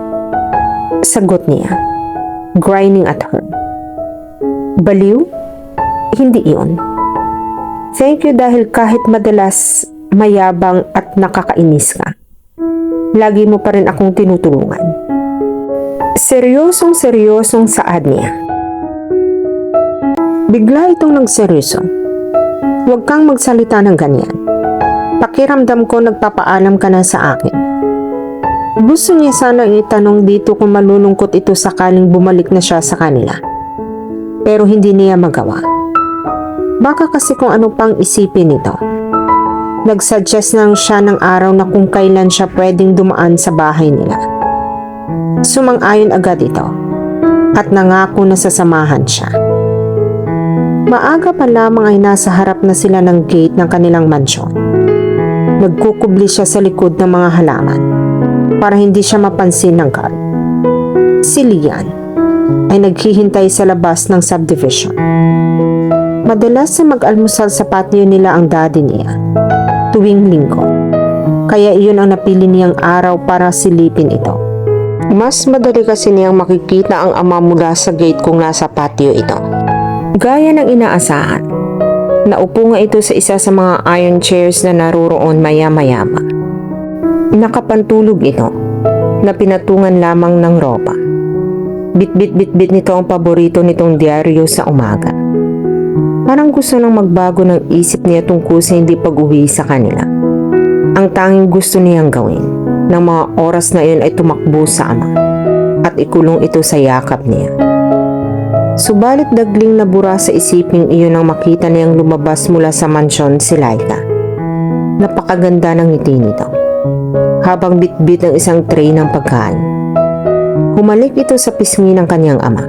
Sagot niya, grinning at her. "Baliw? Hindi iyon. Thank you dahil kahit madalas mayabang at nakakainis ka, lagi mo pa rin akong tinutulungan." Seryosong saad niya. Bigla itong nagseryoso. "Huwag kang magsalita ng ganyan. Pakiramdam ko nagpapaalam ka na sa akin." Gusto niya sana itanong dito kung malulungkot ito sakaling bumalik na siya sa kanila. Pero hindi niya magawa. Baka kasi kung ano pang isipin nito. Nagsuggest lang siya ng araw na kung kailan siya pwedeng dumaan sa bahay nila. Sumang-ayon agad ito at nangako na sasamahan siya. Maaga pa lamang ay nasa harap na sila ng gate ng kanilang mansyon. Nagkukubli siya sa likod ng mga halaman para hindi siya mapansin ng guard. Si Lian ay naghihintay sa labas ng subdivision. Madalas na mag-almusal sa patio nila ang daddy niya tuwing linggo, kaya iyon ang napili niyang araw para silipin ito. Mas madali kasi niyang makikita ang ama mula sa gate kung nasa patio ito. Gaya ng inaasahan, naupo nga ito sa isa sa mga iron chairs na naroroon maya-maya. Nakapantulog ito na pinatungan lamang ng ropa. Bit-bit nito ang paborito nitong diaryo sa umaga. Parang gusto nang magbago ng isip niya tungkol sa hindi pag-uwi sa kanila. Ang tanging gusto niyang gawin ng mga oras na iyon ay tumakbo sa ama at ikulong ito sa yakap niya. Subalit dagling nabura sa isiping iyon nang makita niyang lumabas mula sa mansyon si Laika. Napakaganda ng ngiti nito habang bitbit ang isang tray ng pagkain. Humalik ito sa pisngi ng kanyang ama,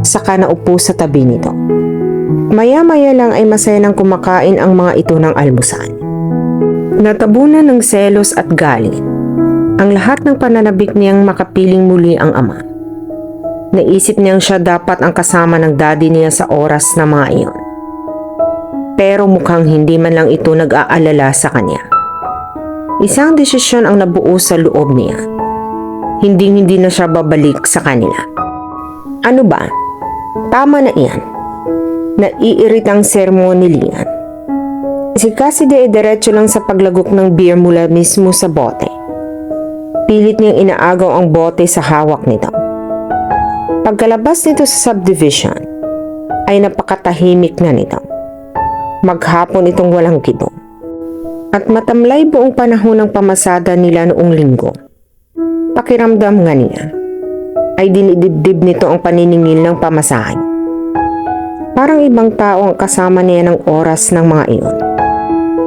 saka naupo sa tabi nito. Maya-maya lang ay masaya nang kumakain ang mga ito ng almusal. Natabunan ng selos at galit ang lahat ng pananabik niyang makapiling muli ang ama. Naisip niyang siya dapat ang kasama ng daddy niya sa oras na mga iyon. Pero mukhang hindi man lang ito nag-aalala sa kanya. Isang desisyon ang nabuo sa loob niya. Hindi na siya babalik sa kanila. Ano ba? Tama na iyan. Naiirit ang sermon ni Lian. Si Cassidy ay diretso lang sa paglagok ng beer mula mismo sa bote. Pilit niyang inaagaw ang bote sa hawak nito. Pagkalabas nito sa subdivision, ay napakatahimik na nito. Maghapon itong walang kibo. At matamlay buong panahon ng pamasada nila noong linggo. Pakiramdam nga niya, ay dinidibdib nito ang paniningil ng pamasahe. Parang ibang tao ang kasama niya ng oras ng mga iyon.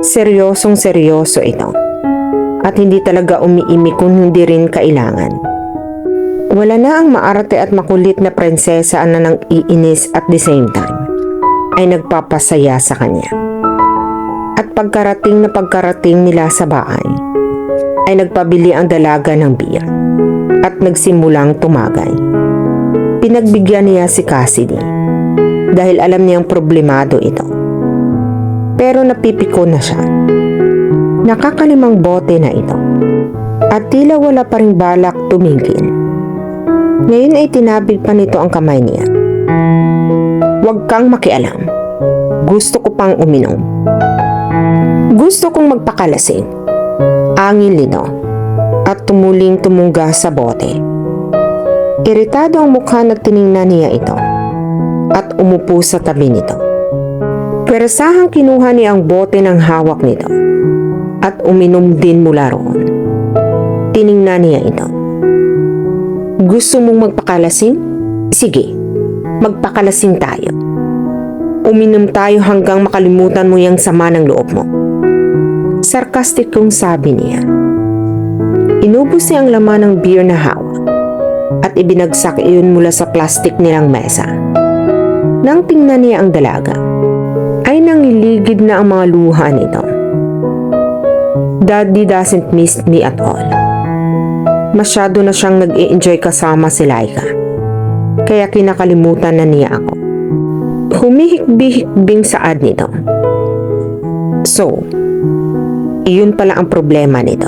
Seryoso ito. At hindi talaga umiimik kung hindi rin kailangan. Wala na ang maarte at makulit na prinsesa na nang iinis at the same time ay nagpapasaya sa kanya. At pagkarating nila sa bahay, ay nagpabili ang dalaga ng beer at nagsimulang tumagay. Pinagbigyan niya si Cassidy dahil alam niyang problemado ito. Pero napipiko na siya. Nakakalimang bote na ito at tila wala pa ring balak tumigil. Ngayon ay tinabig pa nito ang kamay niya. "Huwag kang makialam. Gusto ko pang uminom. Gusto kong magpakalasing." Angil nito at tumuling tumungga sa bote. Iritado ang mukha na tiningnan niya ito at umupo sa tabi nito. Persahang kinuha niya ang bote ng hawak nito at uminom din mula roon. Tiningnan niya ito. "Gusto mong magpakalasing? Sige, magpakalasing tayo. Uminom tayo hanggang makalimutan mo yung sama ng loob mo." Sarkastikong sabi niya. Inubos niya ang laman ng beer na hawak at ibinagsak iyon mula sa plastik nilang mesa. Nang tingnan niya ang dalaga, ay nangiligid na ang mga luha nito. Daddy doesn't miss me at all. Masyado na siyang nag-i-enjoy kasama si Laika. Kaya kinakalimutan na niya ako. Humihikbi-hikbing saad nito. So, iyon pala ang problema nito.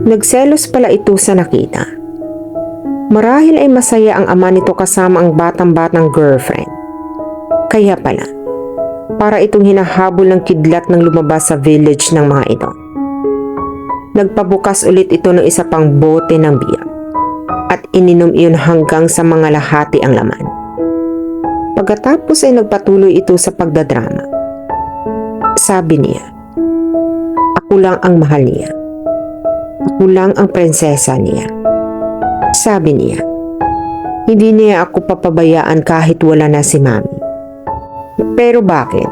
Nagselos pala ito sa nakita. Marahil ay masaya ang ama nito kasama ang batang-batang girlfriend. Kaya pala, para itong hinahabol ng kidlat ng lumabas sa village ng mga ito. Nagpabukas ulit ito ng isa pang bote ng biyak at ininom iyon hanggang sa mga lahati ang laman. Pagkatapos ay nagpatuloy ito sa pagdadrama. Sabi niya, ako lang ang mahal niya. Ako lang ang prinsesa niya. Sabi niya, hindi niya ako papabayaan kahit wala na si Mami. Pero bakit?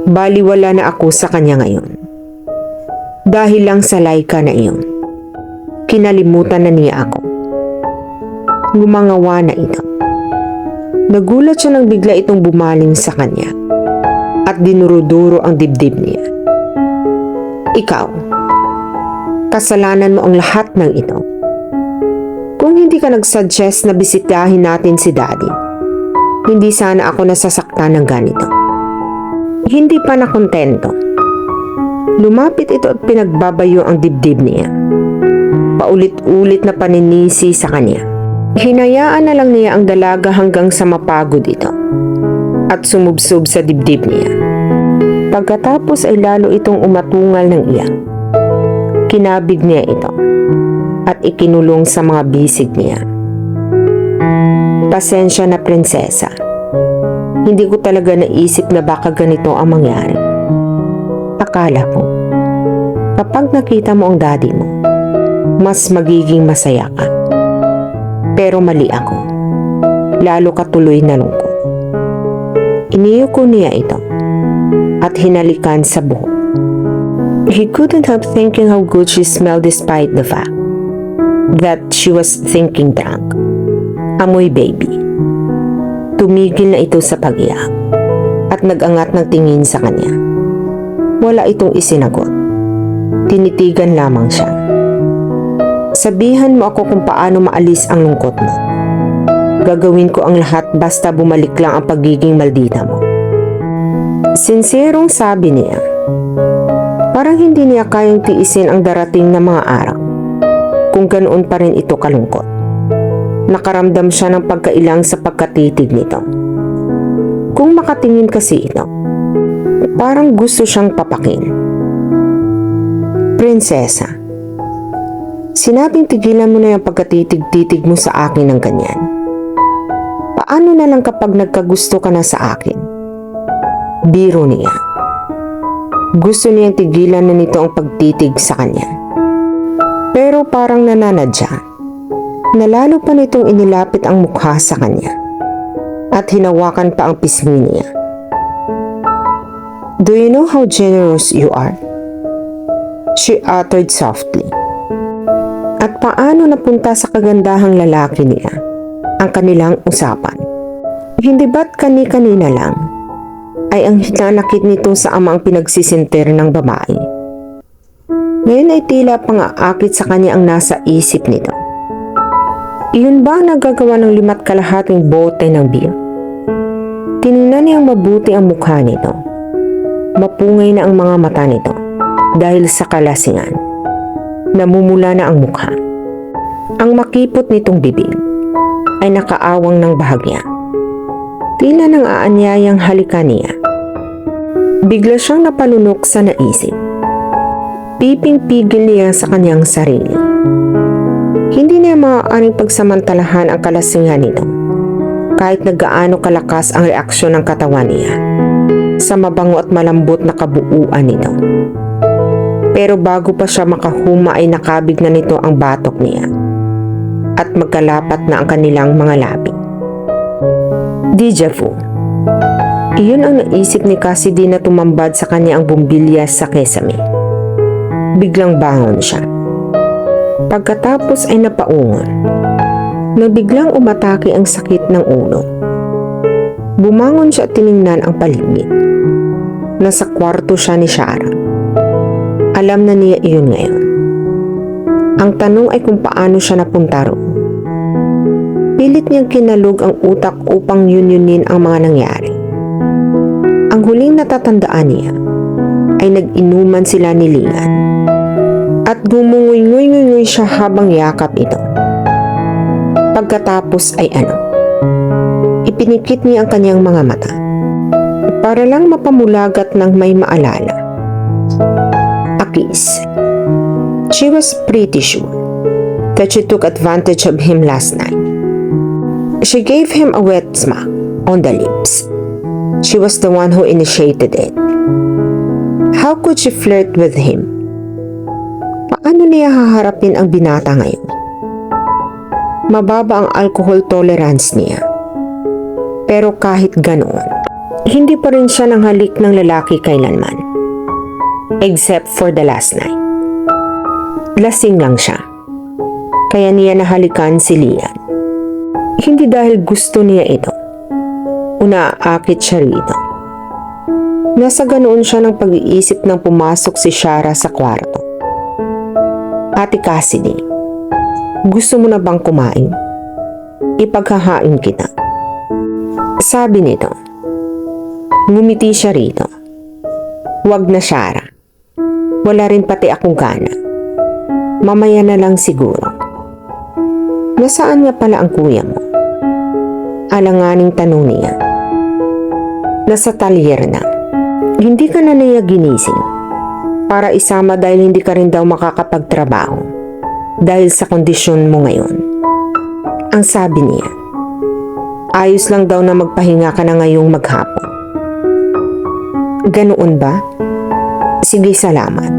Baliwala na ako sa kanya ngayon. Dahil lang sa Laika na iyon. Kinalimutan na niya ako. Gumangawa na ito. Nagulat siya nang bigla itong bumaling sa kanya at dinuruduro ang dibdib niya. Ikaw, kasalanan mo ang lahat ng ito. Kung hindi ka nagsuggest na bisitahin natin si Daddy, hindi sana ako nasasaktan ng ganito. Hindi pa nakontento. Lumapit ito at pinagbabayo ang dibdib niya. Paulit-ulit na paninisi sa kanya. Hinayaan na lang niya ang dalaga hanggang sa mapagod ito at sumubsob sa dibdib niya. Pagkatapos ay lalo itong umatungal ng iyak. Kinabig niya ito at ikinulong sa mga bisig niya. Pasensya na prinsesa. Hindi ko talaga naisip na baka ganito ang mangyari. Akala ko, kapag nakita mo ang daddy mo, mas magiging masaya ka. Pero mali ako. Lalo ka tuloy na lungkot. Iniyuko niya ito at hinalikan sa buhok. He couldn't help thinking how good she smelled despite the fact that she was thinking drunk. Amoy baby. Tumigil na ito sa pag-iyak at nag-angat ng tingin sa kanya. Wala itong isinagot. Tinitigan lamang siya. Sabihan mo ako kung paano maalis ang lungkot mo. Gagawin ko ang lahat basta bumalik lang ang pagiging maldita mo. Sinserong sabi niya. Parang hindi niya kayang tiisin ang darating na mga araw. Kung ganoon pa rin ito kalungkot. Nakaramdam siya ng pagkailang sa pagkatitig nito. Kung makatingin kasi ito, parang gusto siyang papakin. Prinsesa, sinabing tigilan mo na yung pagkatitig-titig mo sa akin ng ganyan. Paano na lang kapag nagkagusto ka na sa akin? Biro niya. Gusto niyang tigilan na nito ang pagtitig sa kanya. Pero parang nananadya. Nalalo pa nitong inilapit ang mukha sa kanya at hinawakan pa ang pisngi niya. Do you know how generous you are? She uttered softly. At paano napunta sa kagandahang lalaki niya ang kanilang usapan? Hindi ba't kani-kanina lang ay ang hinanakit nito sa ama ang pinagsisinter ng babae? Ngayon ay tila pang-aakit sa kanya ang nasa isip nito. Iyon ba ang nagagawa ng 5 bote ng biyak? Tinignan niyang mabuti ang mukha nito. Mapungay na ang mga mata nito dahil sa kalasingan. Namumula na ang mukha. Ang makipot nitong bibig ay nakaawang ng bahagya. Tila nang aanyayang halikan niya. Bigla siyang napalunok sa naisip. Piping-pigil niya sa kanyang sarili. Hindi niya maaaring pagsamantalahan ang kalasingan nito kahit na gaano kalakas ang reaksyon ng katawan niya sa mabango at malambot na kabuuan nito. Pero bago pa siya makahuma ay nakabig na nito ang batok niya at magkalapat na ang kanilang mga labi. Déjà vu. Iyon ang naisip ni Cassidy na tumambad sa kanya ang bumbilya sa kesame. Biglang bangon siya. Pagkatapos ay napaungon. Nabiglang umatake ang sakit ng ulo. Bumangon siya at tiningnan ang paligid. Nasa kwarto siya ni Shara. Alam na niya iyon ngayon. Ang tanong ay kung paano siya napunta roon. Pilit niyang kinalog ang utak upang yunyunin ang mga nangyari. Ang huling natatandaan niya ay nag-inuman sila ni Lian at gumungoy-ngoy siya habang yakap ito. Pagkatapos ay ipinikit niya ang kanyang mga mata para lang mapamulagat ng may maalala. A kiss. She was pretty sure that she took advantage of him last night. She gave him a wet smack on the lips. She was the one who initiated it. How could she flirt with him? Paano niya haharapin ang binata ngayon? Mababa ang alcohol tolerance niya. Pero kahit ganoon, hindi pa rin siya nanghalik ng lalaki kailanman. Except for the last night. Lasing lang siya. Kaya niya nahalikan si Lian. Hindi dahil gusto niya ito. Unaakit siya rito. Nasa ganoon siya ng pag-iisip nang pumasok si Shara sa kwarto. Ate Cassidy, gusto mo na bang kumain? Ipaghahain kita. Sabi nito. Ngumiti siya rito. Wag na, Shara. Wala rin pati akong gana. Mamaya na lang siguro. Nasaan nga pala ang kuya mo? Alanganing tanong niya. Nasa talyer na. Hindi ka na niya ginising para isama dahil hindi ka rin daw makakapagtrabaho dahil sa kondisyon mo ngayon. Ang sabi niya, ayos lang daw na magpahinga ka na ngayong maghapon. Ganoon ba? Sige, salamat.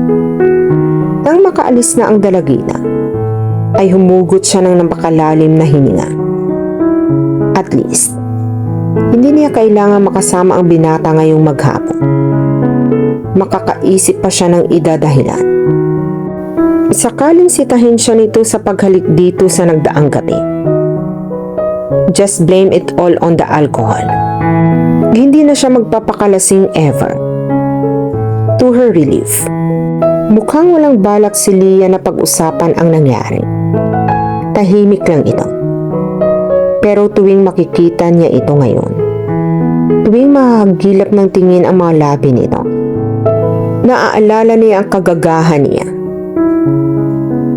Nang makaalis na ang dalagita, ay humugot siya ng napakalalim na hininga. At least, hindi niya kailangan makasama ang binata ngayong maghapon. Makakaisip pa siya ng idadahilan. Sakaling sitahin siya nito sa paghalik dito sa nagdaang gabi. Just blame it all on the alcohol. Hindi na siya magpapakalasing ever. To her relief, mukhang walang balak si Leah na pag-usapan ang nangyari. Tahimik lang ito. Pero tuwing makikita niya ito ngayon, tuwing mahagilap ng tingin ang mga labi nito, naaalala niya ang kagagahan niya.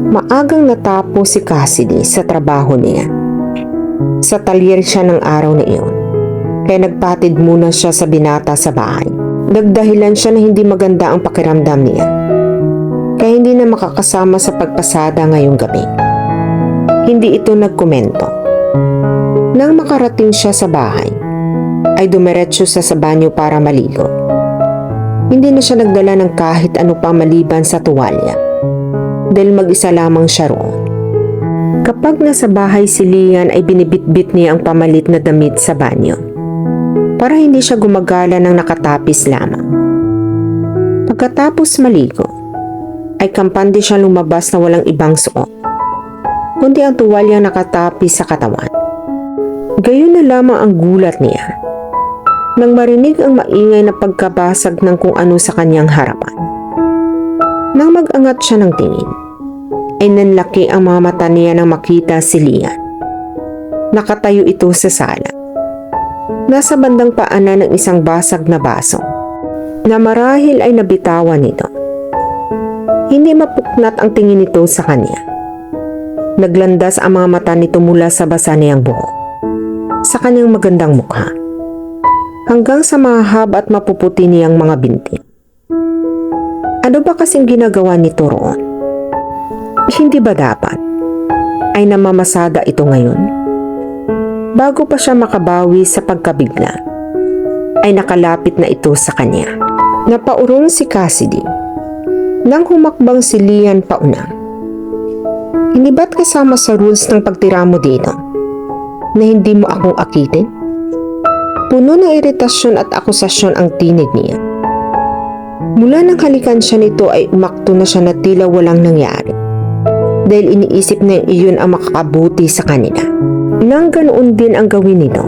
Maagang natapos si Cassidy sa trabaho niya. Sa talyer siya ng araw na iyon, kaya nagpatid muna siya sa binata sa bahay. Nagdahilan siya na hindi maganda ang pakiramdam niya, kaya hindi na makakasama sa pagpasada ngayong gabi. Hindi ito nagkomento. Nang makarating siya sa bahay, ay dumiretso sa banyo para maligo. Hindi na siya nagdala ng kahit ano pa maliban sa tuwalya, dahil mag-isa lamang siya roon. Kapag nasa bahay si Lian ay binibitbit niya ang pamalit na damit sa banyo, para hindi siya gumagala ng nakatapis lamang. Pagkatapos maligo, ay kampante siya lumabas na walang ibang suot, kundi ang tuwalyang nakatapis sa katawan. Gayon na lamang ang gulat niya nang marinig ang maingay na pagkabasag ng kung ano sa kanyang harapan. Nang mag-angat siya ng tingin, ay nanlaki ang mga mata niya nang makita si Lian. Nakatayo ito sa sala. Nasa bandang paanan ng isang basag na baso na marahil ay nabitawan nito. Hindi mapuknat ang tingin nito sa kanya. Naglandas ang mga mata nito mula sa basa niyang buhok sa kanyang magandang mukha hanggang sa mahahaba at mapuputi niyang mga binti. Ano ba kasing ginagawa nito roon? Hindi ba dapat ay namamasada ito ngayon? Bago pa siya makabawi sa pagkabigla, ay nakalapit na ito sa kanya. Napaurong si Cassidy nang humakbang si Lian pauna. Hindi ba't kasama sa rules ng pagtira mo dito na hindi mo akong akitin? Puno ng iritasyon at akusasyon ang tinig niya. Mula nang halikan siya nito ay umakto na siya na tila walang nangyari, dahil iniisip na iyon ang makakabuti sa kanila. Nang ganoon din ang gawin nito,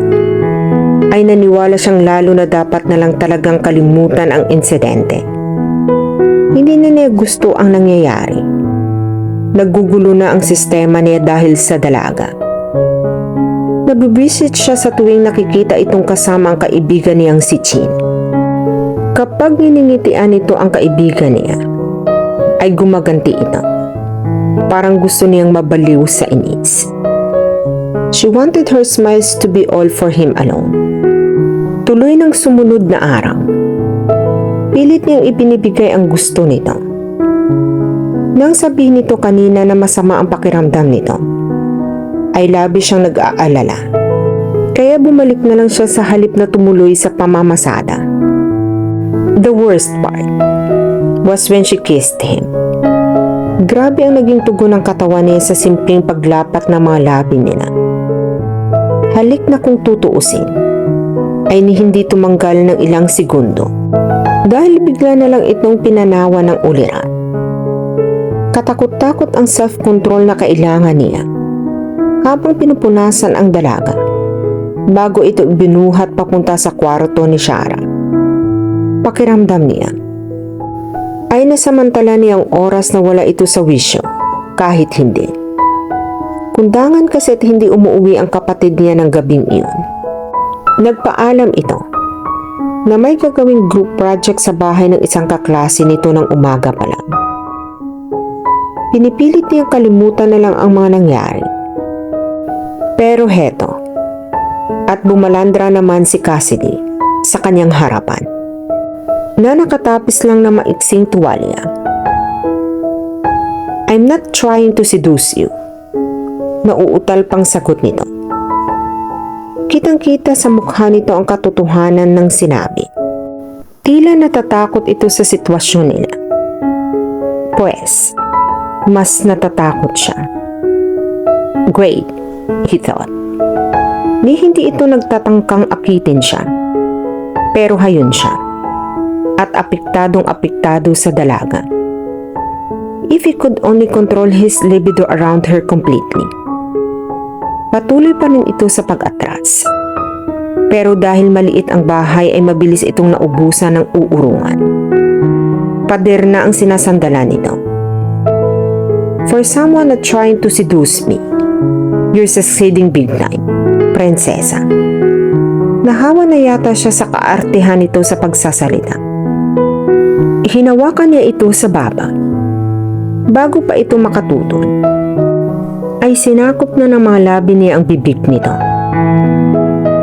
ay naniwala siyang lalo na dapat na lang talagang kalimutan ang insidente. Hindi na niya gusto ang nangyayari. Nagugulo na ang sistema niya dahil sa dalaga. Nabibisit siya sa tuwing nakikita itong kasama ang kaibigan niyang si Chin. Kapag niningitian nito ang kaibigan niya, ay gumaganti ito. Parang gusto niyang mabaliw sa inis. She wanted her smiles to be all for him alone. Tuloy ng sumunod na araw. Pilit niyang ibinibigay ang gusto nito. Nang sabihin nito kanina na masama ang pakiramdam nito, ay labis siyang nag-aalala. Kaya bumalik na lang siya sa halip na tumuloy sa pamamasada. The worst part was when she kissed him. Grabe ang naging tugon ng katawan niya sa simpleng paglapat ng mga labi nila. Halik na kung tutuusin, ay hindi tumanggal ng ilang segundo dahil bigla na lang itong pinanawa ng uliran. Katakot-takot ang self-control na kailangan niya habang pinupunasan ang dalaga bago ito binuhat papunta sa kwarto ni Shara. Pakiramdam niya ay nasamantala niyang oras na wala ito sa wisyo kahit hindi. Kundangan kase't hindi umuwi ang kapatid niya ng gabing iyon. Nagpaalam ito na may gagawing group project sa bahay ng isang kaklase nito ng umaga pa lang. Pinipilit niyang kalimutan na lang ang mga nangyari. Pero heto, at bumalandra naman si Cassidy sa kanyang harapan na nakatapis lang na maiksing tuwalya. I'm not trying to seduce you. Nauutal pang sagot nito. Kitang-kita sa mukha nito ang katotohanan ng sinabi. Tila natatakot ito sa sitwasyon nila. Pues, mas natatakot siya. Great, he thought. Hindi ito nagtatangkang akitin siya. Pero hayon siya. At apektadong-apektado sa dalaga. If he could only control his libido around her completely. Patuloy pa rin ito sa pag-atras. Pero dahil maliit ang bahay ay mabilis itong naubusan ng uurungan. Pader na ang sinasandalan nito. For someone not trying to seduce me, you're succeeding big time, prinsesa. Nahawa na yata siya sa kaartehan nito sa pagsasalita. Hinawakan niya ito sa baba. Bago pa ito makatutol, ay sinakop na ng mga labi niya ang bibig nito.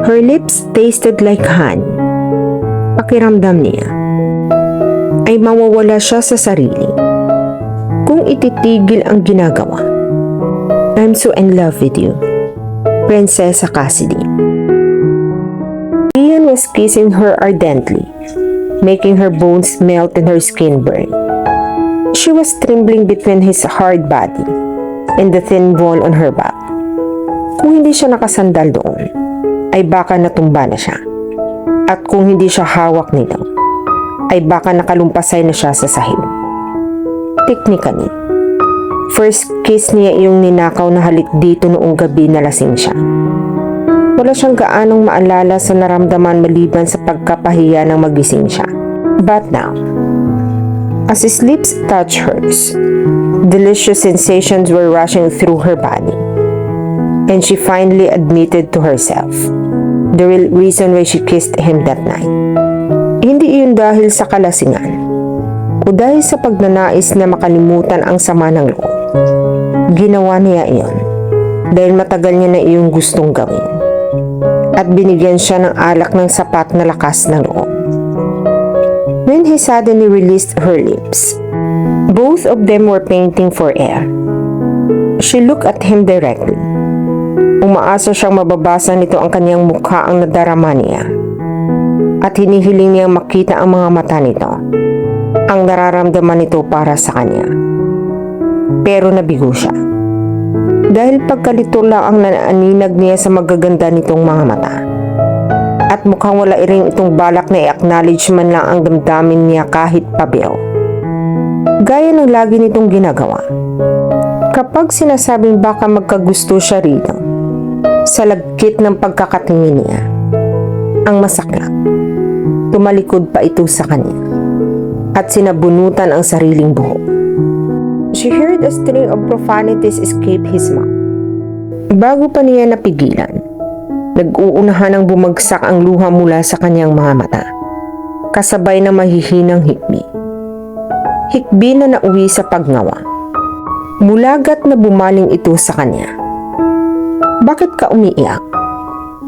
Her lips tasted like honey. Pakiramdam niya ay mawawala siya sa sarili kung ititigil ang ginagawa. I'm so in love with you, Prinsesa Cassidy. Ian was kissing her ardently, making her bones melt and her skin burn. She was trembling between his hard body and the thin wall on her back. Kung hindi siya nakasandal doon, ay baka natumba na siya. At kung hindi siya hawak nito, ay baka nakalumpasay na siya sa sahig. Technically, first kiss niya yung ninakaw na halik dito noong gabi na lasing siya. Wala siyang gaanong maalala sa naramdaman maliban sa pagkapahiya ng magising siya. But now, as his lips touched hers, delicious sensations were rushing through her body. And she finally admitted to herself the real reason why she kissed him that night. Hindi iyon dahil sa kalasingan o dahil sa pagnanais na makalimutan ang sama ng loob. Ginawa niya iyon dahil matagal niya na iyong gustong gawin at binigyan siya ng alak ng sapat na lakas ng loob. When he suddenly released her lips, both of them were panting for air. She looked at him directly. Umaasa siyang mababasa nito ang kanyang mukha ang nadarama niya. At hinihiling niyang makita ang mga mata nito, ang nararamdaman nito para sa kanya. Pero nabigo siya. Dahil pagkalito lang ang naaninag niya sa magaganda nitong mga mata. At mukhang wala rin itong balak na i-acknowledge man lang ang damdamin niya kahit pabiro. Gaya ng lagi nitong ginagawa. Kapag sinasabing baka magkagusto siya rito, sa lagkit ng pagkakatingin niya, ang masaklap, tumalikod pa ito sa kanya. at sinabunutan ang sariling buhok. She heard a string of profanities escape his mouth. Bago pa niya napigilan, nag-uunahan ng bumagsak ang luha mula sa kanyang mga mata, kasabay ng mahihinang hikbi. Hikbi na nauwi sa pagngawa. Mulagat na bumaling ito sa kanya. Bakit ka umiiyak?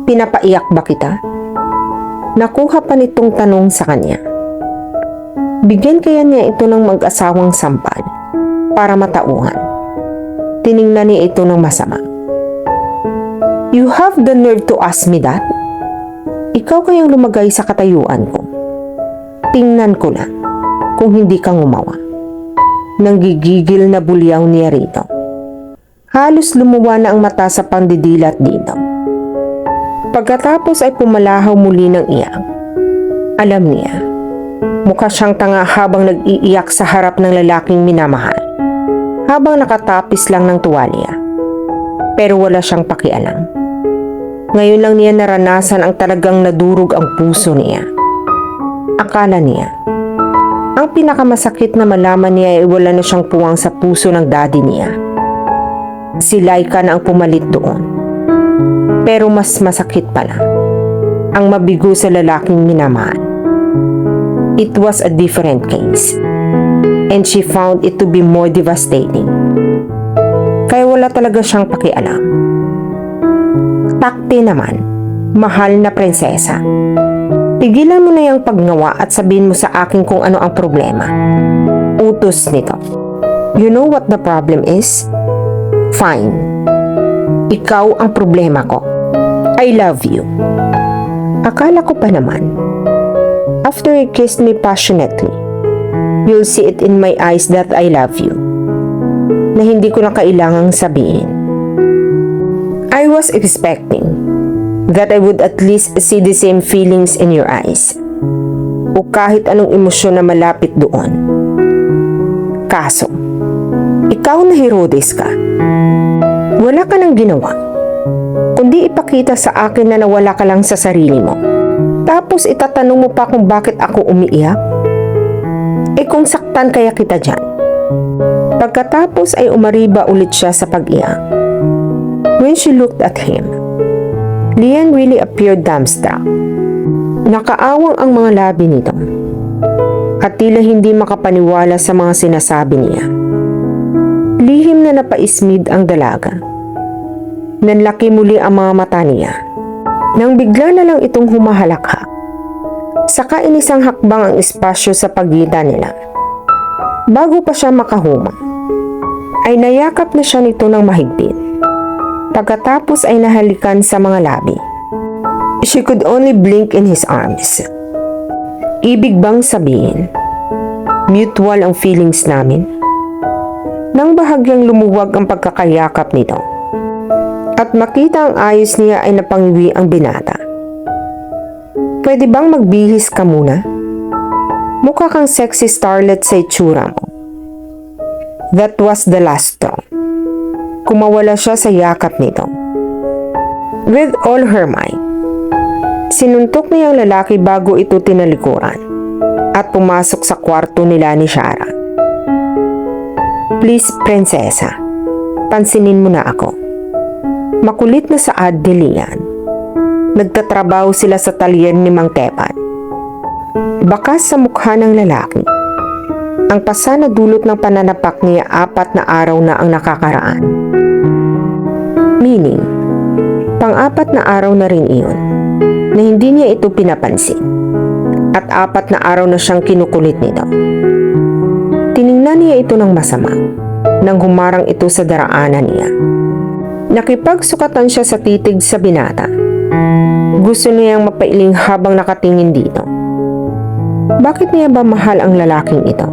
Pinapaiyak ba kita? Nakuha pa nitong tanong sa kanya. Bigyan kaya niya ito ng mag-asawang sampal para matauhan. Tiningnan niya ito ng masama. You have the nerve to ask me that? Ikaw kayang lumagay sa katayuan ko. Tingnan ko lang kung hindi ka ngumawa. Nanggigigil na bulyaw niya rito. Halos lumuwa na ang mata sa pandidilat dito. Pagkatapos ay pumalahaw muli ng iyak. Alam niya, mukha siyang tanga habang nag-iiyak sa harap ng lalaking minamahal, habang nakatapis lang ng tuwalya. Pero wala siyang pakialam. Ngayon lang niya naranasan ang talagang nadurog ang puso niya. Akala niya, ang pinakamasakit na malaman niya ay wala na siyang puwang sa puso ng daddy niya. Si Laika na ang pumalit doon. Pero mas masakit pala ang mabigo sa lalaking minamahal. It was a different case, and she found it to be more devastating. Kaya wala talaga siyang pakialam. Takti naman, mahal na prinsesa. Tigilan mo na yung pagngawa at sabihin mo sa akin kung ano ang problema. Utos nito. You know what the problem is? Fine. Ikaw ang problema ko. I love you. Akala ko pa naman, after you kissed me passionately, you'll see it in my eyes that I love you, na hindi ko na kailangang sabihin. I was expecting that I would at least see the same feelings in your eyes, o kahit anong emosyon na malapit doon. Kaso, ikaw na Herodes ka. Wala ka nang ginawa, kundi ipakita sa akin na nawala ka lang sa sarili mo. Tapos itatanong mo pa kung bakit ako umiiyak? Kung saktan kaya kita dyan. Pagkatapos ay umariba ulit siya sa pag-iyak. When she looked at him, Lian really appeared dumbstruck. Nakaawang ang mga labi nito at tila hindi makapaniwala sa mga sinasabi niya. Lihim na napaismid ang dalaga. Nanlaki muli ang mga mata niya nang bigla na lang itong humahalakha. Saka inisang hakbang ang espasyo sa pagitan nila. Bago pa siya makahuma, ay nayakap na siya nito ng mahigpit. Pagkatapos ay nahalikan sa mga labi. She could only blink in his arms. Ibig bang sabihin, mutual ang feelings namin? Nang bahagyang lumuwag ang pagkakayakap nito, at makita ang ayos niya ay napangiwi ang binata. Pwede bang magbihis ka muna? Mukha kang sexy starlet sa itsura mo. That was the last straw. Kumawala siya sa yakap nito. With all her might, sinuntok niya ang lalaki bago ito tinalikuran at pumasok sa kwarto nila ni Shara. Please, prinsesa, pansinin mo na ako. Makulit na saad ni Lian. Nagtatrabaho sila sa talyer ni Mang Tepan. Bakas sa mukha ng lalaki. Ang pasa na dulot ng pananapak niya 4 na araw na ang nakakaraan. Meaning, pang-4 na araw na rin iyon na hindi niya ito pinapansin. At 4 na araw na siyang kinukulit nito. Tiningnan niya ito ng masama nang humarang ito sa daraanan niya. Nakipagsukatan siya sa titig sa binata. Gusto niyang mapailing habang nakatingin dito. Bakit niya ba mahal ang lalaking ito?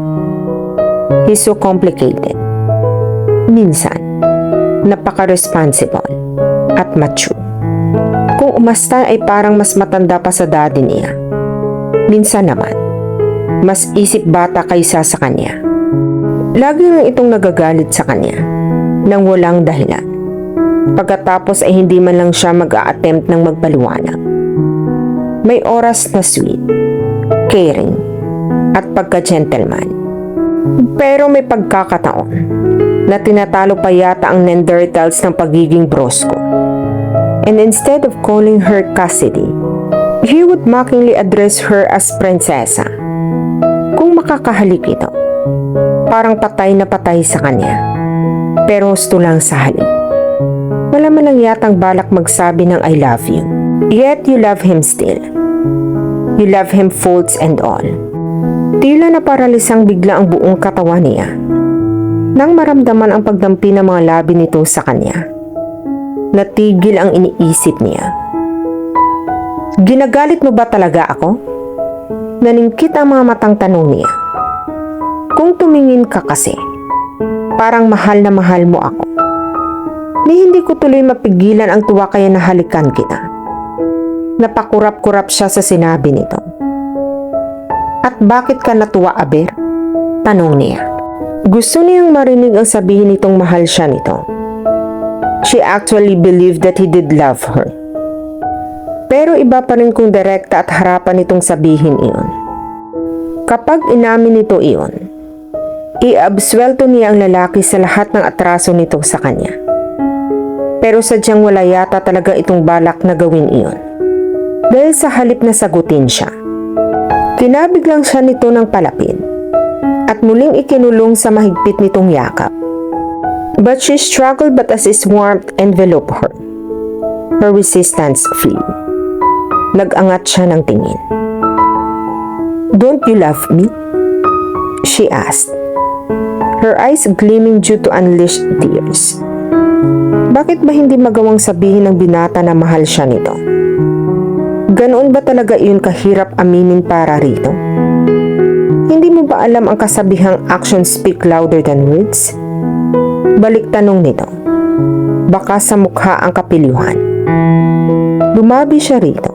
He's so complicated. Minsan, napaka-responsible at mature. Kung umasta ay parang mas matanda pa sa daddy niya. Minsan naman, mas isip bata kaysa sa kanya. Lagi lang itong nagagalit sa kanya nang walang dahilan. Pagkatapos ay hindi man lang siya mag-a-attempt ng magpaliwanag. May oras na sweet, caring, at pagka-gentleman. Pero may pagkakataon na tinatalo pa yata ang Neanderthals ng pagiging brosco. And instead of calling her Cassidy, he would mockingly address her as prinsesa. Kung makakahalik ito, parang patay na patay sa kanya. Pero gusto lang sa halik. Wala man lang yatang balak magsabi ng I love you. Yet you love him still. You love him faults and all. Tila na paralisang bigla ang buong katawan niya nang maramdaman ang pagdampi ng mga labi nito sa kanya. Natigil ang iniisip niya. Ginagalit mo ba talaga ako? Naningkit ang mga matang tanong niya. Kung tumingin ka kasi, parang mahal na mahal mo ako. Hindi ko tuloy mapigilan ang tuwa kaya nahalikan kita. Napakurap-kurap siya sa sinabi nito. At bakit ka natuwa, Aber? Tanong niya. Gusto niyang marinig ang sabihin nitong mahal siya nito. She actually believed that he did love her. Pero iba pa rin kung direkta at harapan nitong sabihin iyon. Kapag inamin nito iyon, iabswelto niya ang lalaki sa lahat ng atraso nito sa kanya. Pero sadyang wala yata talaga itong balak na gawin iyon. Dahil sa halip na sagutin siya, tinabig lang siya nito ng palapit at muling ikinulong sa mahigpit nitong yakap. But she struggled but as his warmth enveloped her, her resistance flee. Nag-angat siya ng tingin. Don't you love me? She asked, her eyes gleaming due to unleashed tears. Bakit ba hindi magawang sabihin ng binata na mahal siya nito? Ganoon ba talaga iyon kahirap aminin para rito? Hindi mo ba alam ang kasabihang actions speak louder than words? Balik tanong nito. Baka sa mukha ang kapilihan. Lumabi siya rito.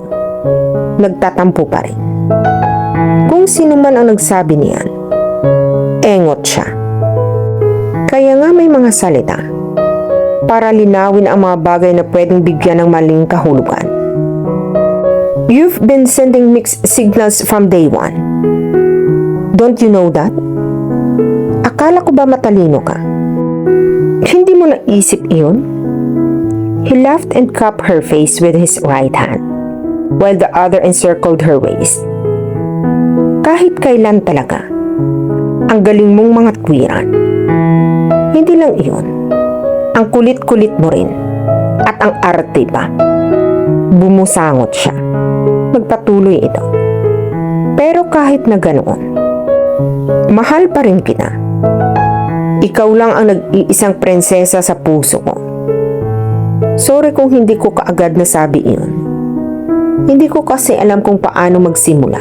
Nagtatampo pa rin. Kung sino man ang nagsabi niyan, engot siya. Kaya nga may mga salita para linawin ang mga bagay na pwedeng bigyan ng maling kahulugan. You've been sending mixed signals from day one. Don't you know that? Akala ko ba matalino ka? Hindi mo naisip iyon? He laughed and cupped her face with his right hand, while the other encircled her waist. Kahit kailan talaga, ang galing mong mga tuwiran. Hindi lang iyon, ang kulit-kulit mo rin, at ang arte pa. Bumusangot siya. Magpatuloy ito. Pero kahit na ganoon, mahal pa rin kita. Ikaw lang ang nag-iisang prinsesa sa puso ko. Sorry kung hindi ko kaagad nasabi iyon. Hindi ko kasi alam kung paano magsimula.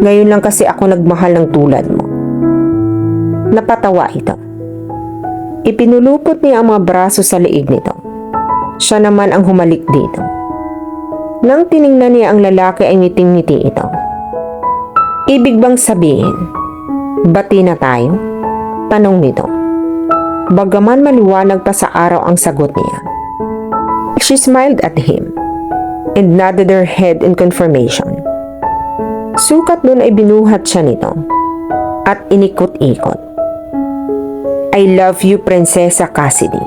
Ngayon lang kasi ako nagmahal ng tulad mo. Napatawa ito. Ipinulupot niya ang mga braso sa liig nito. Siya naman ang humalik dito. Nang tiningnan niya ang lalaki ay ngiting-ngiti ito. Ibig bang sabihin, bati na tayo? Tanong nito. Bagaman maliwanag pa sa araw ang sagot niya. She smiled at him and nodded her head in confirmation. Sukat doon ay binuhat siya nito at inikot-ikot. I love you, Prinsesa Cassidy.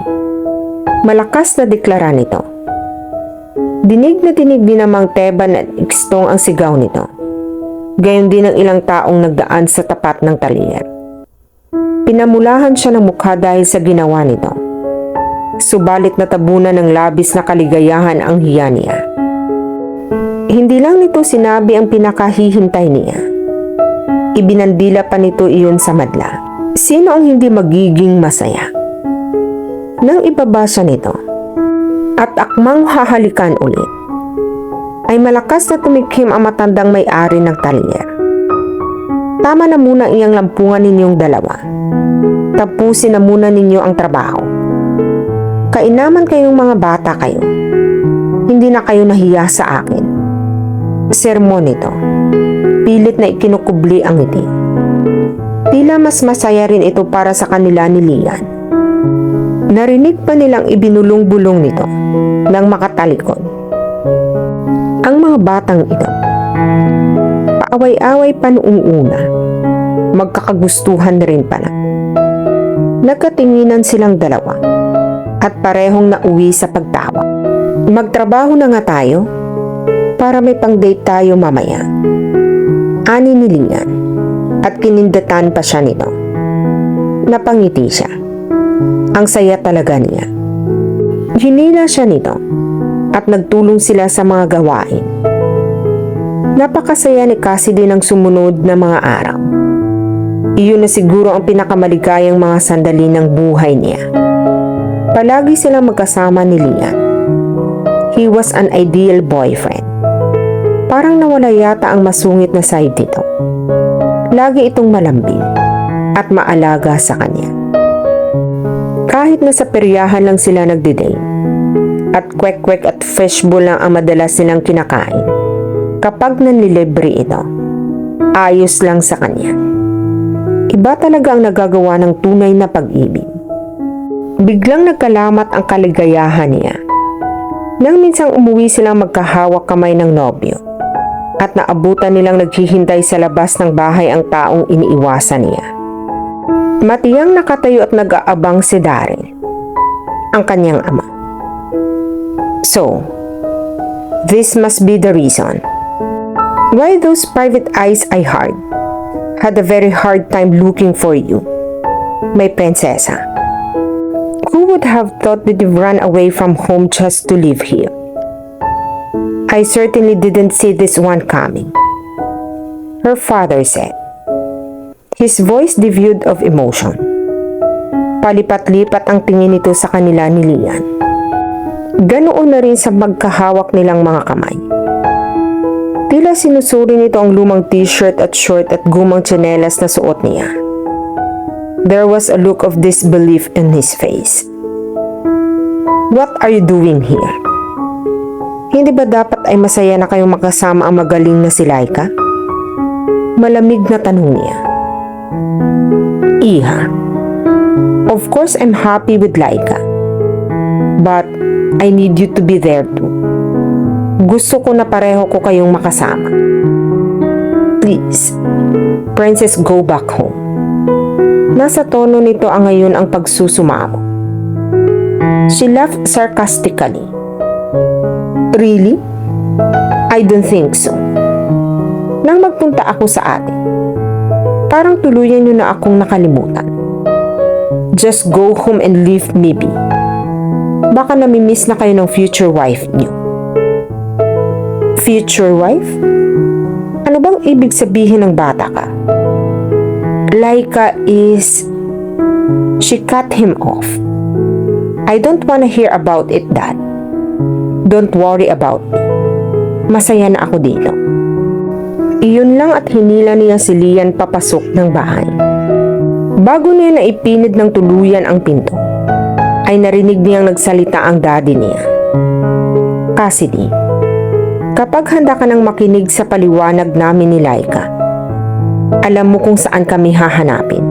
Malakas na deklara nito. Dinig na dinig din namang Teban at Ikstong ang sigaw nito. Gayon din ang ilang taong nagdaan sa tapat ng talyer. Pinamulahan siya ng mukha dahil sa ginawa nito. Subalit natabunan ng labis na kaligayahan ang hiya niya. Hindi lang nito sinabi ang pinakahihintay niya. Ibinandila pa nito iyon sa madla. Sino ang hindi magiging masaya? Nang ibaba siya nito at akmang hahalikan ulit, ay malakas na tumikhim ang matandang may-ari ng talyer. Tama na muna iyang lampungan ninyong dalawa. Tapusin na muna ninyo ang trabaho. Kainaman kayong mga bata kayo. Hindi na kayo nahiya sa akin. Sermon ito. Pilit na ikinukubli ang ngiti. Tila mas masaya rin ito para sa kanila ni Lian. Narinig pa nilang ibinulong-bulong nito nang makatalikod. Ang mga batang ito. Kaaway-away pa noong una. Magkakagustuhan rin pala. Nagkatinginan silang dalawa at parehong nauwi sa pagtawa. Magtrabaho na nga tayo para may pang-date tayo mamaya. Ani ni Lian at kinindatan pa siya nito. Napangiti siya. Ang saya talaga niya. Hinila siya nito at nagtulong sila sa mga gawain. Napakasaya ni Cassidy ng sumunod na mga araw. Iyon na siguro ang pinakamaligayang mga sandali ng buhay niya. Palagi silang magkasama ni Lian. He was an ideal boyfriend. Parang nawala yata ang masungit na side dito. Lagi itong malambing at maalaga sa kanya. Kahit na sa peryahan lang sila nagdi-date at kwek-kwek at fishbowl lang ang madalas silang kinakain, kapag nanlilibre ito, ayos lang sa kanya. Iba talaga ang nagagawa ng tunay na pag-ibig. Biglang nagkalamat ang kaligayahan niya nang minsang umuwi silang magkahawak kamay ng nobyo at naabutan nilang naghihintay sa labas ng bahay ang taong iniiwasan niya. Matiyang nakatayo at nag-aabang si Darren, ang kanyang ama. So, this must be the reason why those private eyes I had a very hard time looking for you, my prinsesa. Who would have thought that you've run away from home just to live here? I certainly didn't see this one coming, her father said, his voice devoid of emotion. Palipat-lipat ang tingin nito sa kanila ni Lian. Ganoon na rin sa magkahawak nilang mga kamay. Tila sinusuri nito ang lumang t-shirt at short at gumang tsinelas na suot niya. There was a look of disbelief in his face. What are you doing here? Hindi ba dapat ay masaya na kayong makasama ang magaling na si Laika? Malamig na tanong niya. Iha, of course I'm happy with Laika. But I need you to be there too. Gusto ko na pareho ko kayong makasama. Please, Princess, go back home. Nasa tono nito ang ngayon ang pagsusumamo. She laughed sarcastically. Really? I don't think so. Nang magpunta ako sa atin, parang tuluyan niyo na akong nakalimutan. Just go home and leave me be. Baka namimiss na kayo ng future wife niyo. Future wife? Ano bang ibig sabihin ng bata ka? Laika is... She cut him off. I don't wanna hear about it, Dad. Don't worry about me. Masaya na ako dito. Iyon lang at hinila niya si Lian papasok ng bahay. Bago niya naipinid ng tuluyan ang pinto, ay narinig niyang nagsalita ang daddy niya. Cassidy, kapag handa ka nang makinig sa paliwanag namin ni Laika, alam mo kung saan kami hahanapin.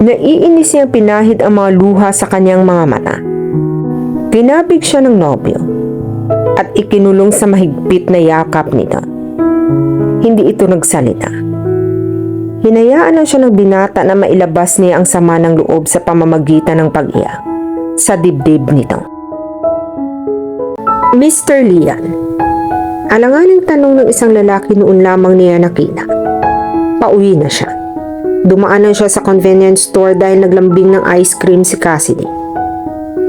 Naiinis niyang pinahid ang mga luha sa kanyang mga mata. Kinabig siya ng nobyo at ikinulong sa mahigpit na yakap nito. Hindi ito nagsalita. Hinayaan lang siya ng binata na mailabas niya ang sama ng loob sa pamamagitan ng pag-iyak sa dibdib nito. Mr. Lian, alanganing tanong ng isang lalaki noon lamang niya nakita. Pauwi na siya. Dumaanan siya sa convenience store dahil naglambing ng ice cream si Cassidy.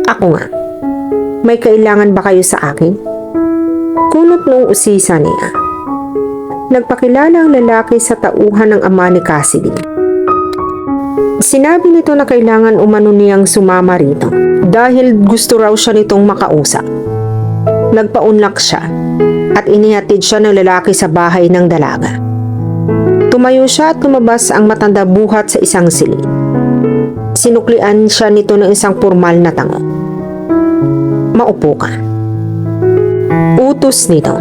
Ako nga, may kailangan ba kayo sa akin? Kunot noong usisa niya. Nagpakilala ang lalaki sa tauhan ng ama ni Cassidy. Sinabi nito na kailangan umano niyang sumama rito dahil gusto raw siya nitong makausap. Nagpaunlak siya at inihatid siya ng lalaki sa bahay ng dalaga. Tumayo siya at lumabas ang matanda buhat sa isang silid. Sinuklian siya nito ng isang formal na tango. Maupo ka. Utos nito.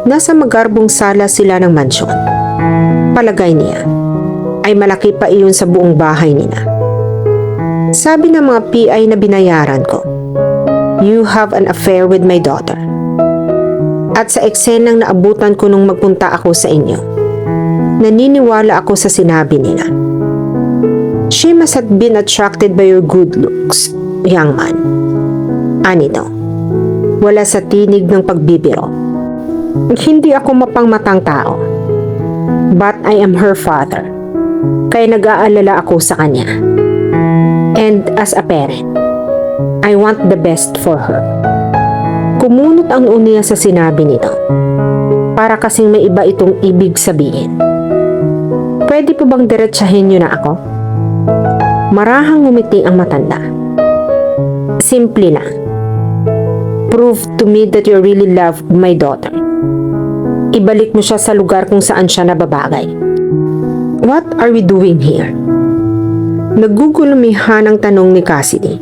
Nasa magarbong sala sila ng mansyon. Palagay niya ay malaki pa iyon sa buong bahay nila. Sabi ng mga PI na binayaran ko, "You have an affair with my daughter." At sa eksenang naabutan ko nung magpunta ako sa inyo, naniniwala ako sa sinabi nila. She must have been attracted by your good looks, young man. Anito, wala sa tinig ng pagbibiro. Hindi ako mapangmatang tao. But I am her father. Kaya nag-aalala ako sa kanya. And as a parent, I want the best for her. Kumunot ang noo niya sa sinabi nito. Para kasing may iba itong ibig sabihin. Pwede po bang diretsahin niyo na ako? Marahang ngumiti ang matanda. Simple lang. Prove to me that you really love my daughter. Ibalik mo siya sa lugar kung saan siya nababagay. What are we doing here? Nagugulumihan ang tanong ni Cassidy.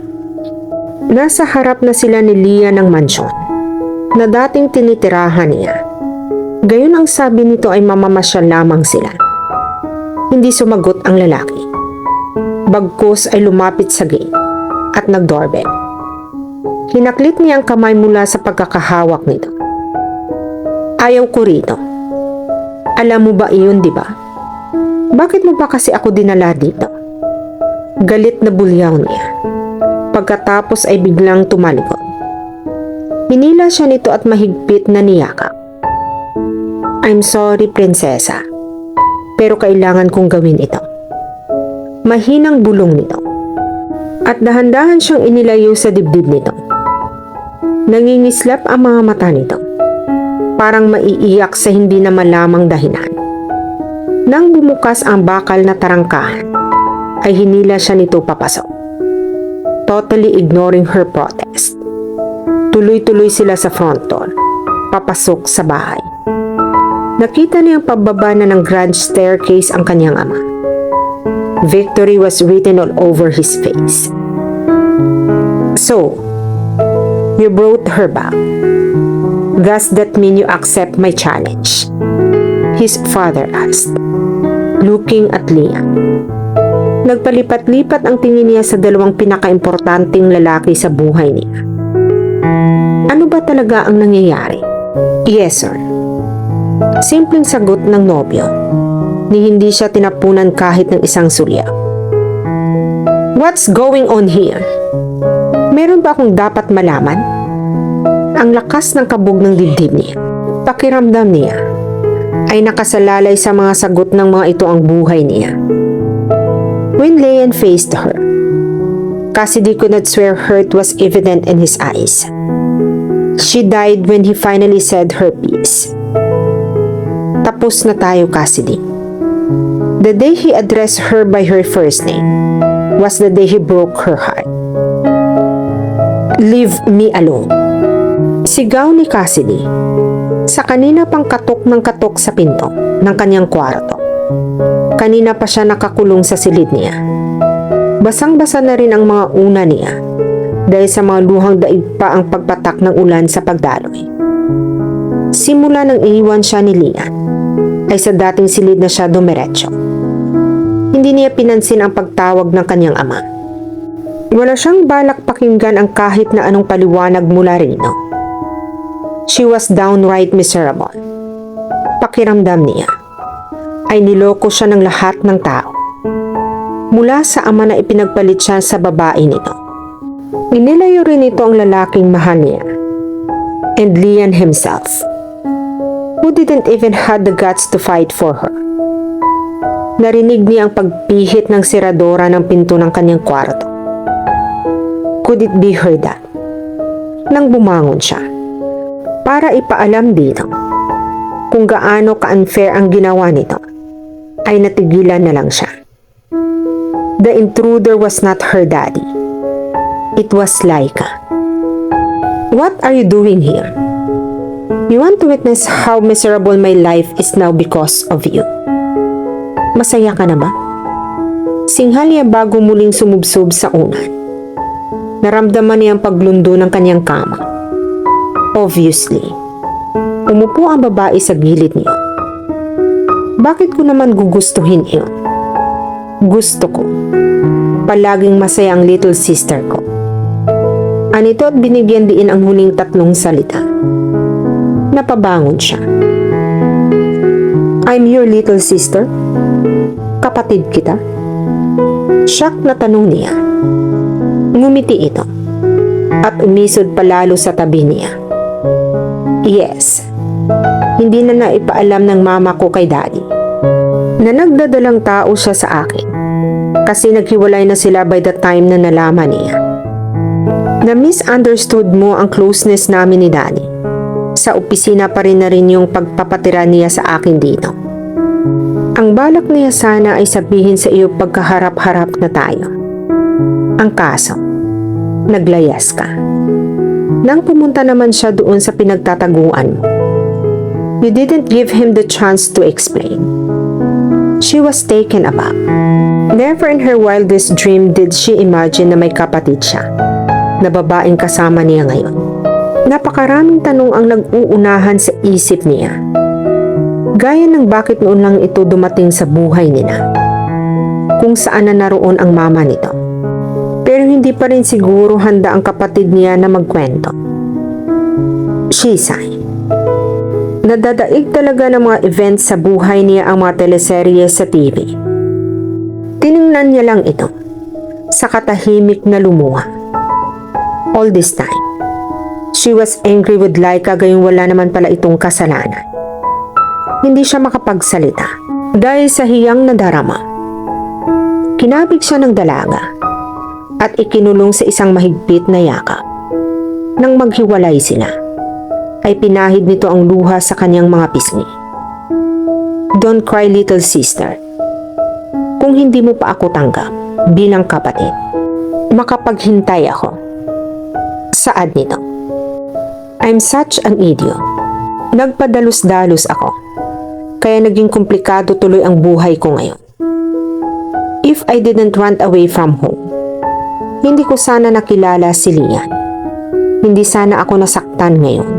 Nasa harap na sila ni Leah ng mansyon na dating tinitirahan niya. Gayon ang sabi nito ay mamamasyal lamang sila. Hindi sumagot ang lalaki. Bagkus ay lumapit sa gate at nag-doorbell. Hinaklit niya ang kamay mula sa pagkakahawak nito. Ayaw ko rito. Alam mo ba iyon, di ba? Bakit mo ba kasi ako dinala dito? Galit na bulyaw niya. Pagkatapos ay biglang tumalikod. Hinila siya nito at mahigpit na niyakap. I'm sorry, prinsesa. Pero kailangan kong gawin ito. Mahinang bulong nito. At dahan-dahan siyang inilayo sa dibdib nito. Nangingislap ang mga mata nito. Parang maiiyak sa hindi na malamang dahilan. Nang bumukas ang bakal na tarangkahan, ay hinila siya nito papasok. Totally ignoring her protest. Tuloy-tuloy sila sa front door, papasok sa bahay. Nakita niyang pababa na ng grand staircase ang kanyang ama. Victory was written all over his face. So, you brought her back. Does that mean you accept my challenge? His father asked, looking at Leah. Nagpalipat-lipat ang tingin niya sa dalawang pinakaimportanteng lalaki sa buhay niya. Ano ba talaga ang nangyayari? Yes, sir. Simpleng sagot ng nobyo, ni hindi siya tinapunan kahit ng isang sulya. What's going on here? Meron ba akong dapat malaman? Ang lakas ng kabog ng dibdib niya. Pakiramdam niya ay nakasalalay sa mga sagot ng mga ito ang buhay niya. When Leon faced her, Cassidy could not swear hurt was evident in his eyes. She died when he finally said her piece. Tapos na tayo, Cassidy. The day he addressed her by her first name was the day he broke her heart. Leave me alone. Sigaw ni Cassidy sa kanina pang katok ng katok sa pinto ng kanyang kwarto. Kanina pa siya nakakulong sa silid niya. Basang-basa na rin ang mga una niya dahil sa mga luhang daig pa ang pagpatak ng ulan sa pagdaloy. Simula nang iniwan siya ni Leah ay sa dating silid na siya dumiretso. Hindi niya pinansin ang pagtawag ng kanyang ama. Wala siyang balak pakinggan ang kahit na anong paliwanag mula rino. She was downright miserable. Pakiramdam niya ay niloko siya ng lahat ng tao. Mula sa ama na ipinagpalit siya sa babae nito. Inilayo rin ito ang lalaking mahal niya. And Leon himself, who didn't even have the guts to fight for her. Narinig niya ang pagpihit ng seradora ng pinto ng kanyang kwarto. Could it be her that? Nang bumangon siya, para ipaalam dito kung gaano ka-unfair ang ginawa nito, ay natigilan na lang siya. The intruder was not her daddy. It was Laika. What are you doing here? You want to witness how miserable my life is now because of you. Masaya ka na ba? Singhal niya bago muling sumubsob sa unan. Naramdaman niya ang paglundo ng kanyang kama. Obviously, umupo ang babae sa gilid niyo. Bakit ko naman gugustuhin iyon? Gusto ko. Palaging masaya ang little sister ko. Anito at binigyan diin ang huling tatlong salita. Napabangon siya. I'm your little sister? Kapatid kita? Shock na tanong niya. Ngumiti ito at umisod palalo sa tabi niya. Yes, hindi na naipaalam ng mama ko kay daddy na nagdadalang tao siya sa akin kasi naghiwalay na sila by the time na nalaman niya. Na-misunderstood mo ang closeness namin ni daddy. Sa opisina pa rin na rin yung pagpapatira niya sa akin dito. Ang balak niya sana ay sabihin sa iyo pagkaharap-harap na tayo. Ang kaso, naglayas ka. Nang pumunta naman siya doon sa pinagtataguan mo, you didn't give him the chance to explain. She was taken aback. Never in her wildest dream did she imagine na may kapatid siya, na babaeng kasama niya ngayon. Napakaraming tanong ang nag-uunahan sa isip niya. Gaya ng bakit noon lang ito dumating sa buhay nila. Kung saan na naroon ang mama nito. Pero hindi pa rin siguro handa ang kapatid niya na magkwento. She sighed. Nadadaig talaga ng mga events sa buhay niya ang mga teleserye sa TV. Tiningnan niya lang ito sa katahimik na lumuha. All this time, she was angry with Laika gayong wala naman pala itong kasalanan. Hindi siya makapagsalita dahil sa hiyang nadarama. Kinabig siya ng dalaga at ikinulong sa isang mahigpit na yakap. Nang maghiwalay sila, ay pinahid nito ang luha sa kanyang mga pisngi. Don't cry, little sister. Kung hindi mo pa ako tanggap bilang kapatid, makapaghintay ako. Saad nito. I'm such an idiot. Nagpadalos-dalos ako. Kaya naging komplikado tuloy ang buhay ko ngayon. If I didn't run away from home, hindi ko sana nakilala si Lian. Hindi sana ako nasaktan ngayon.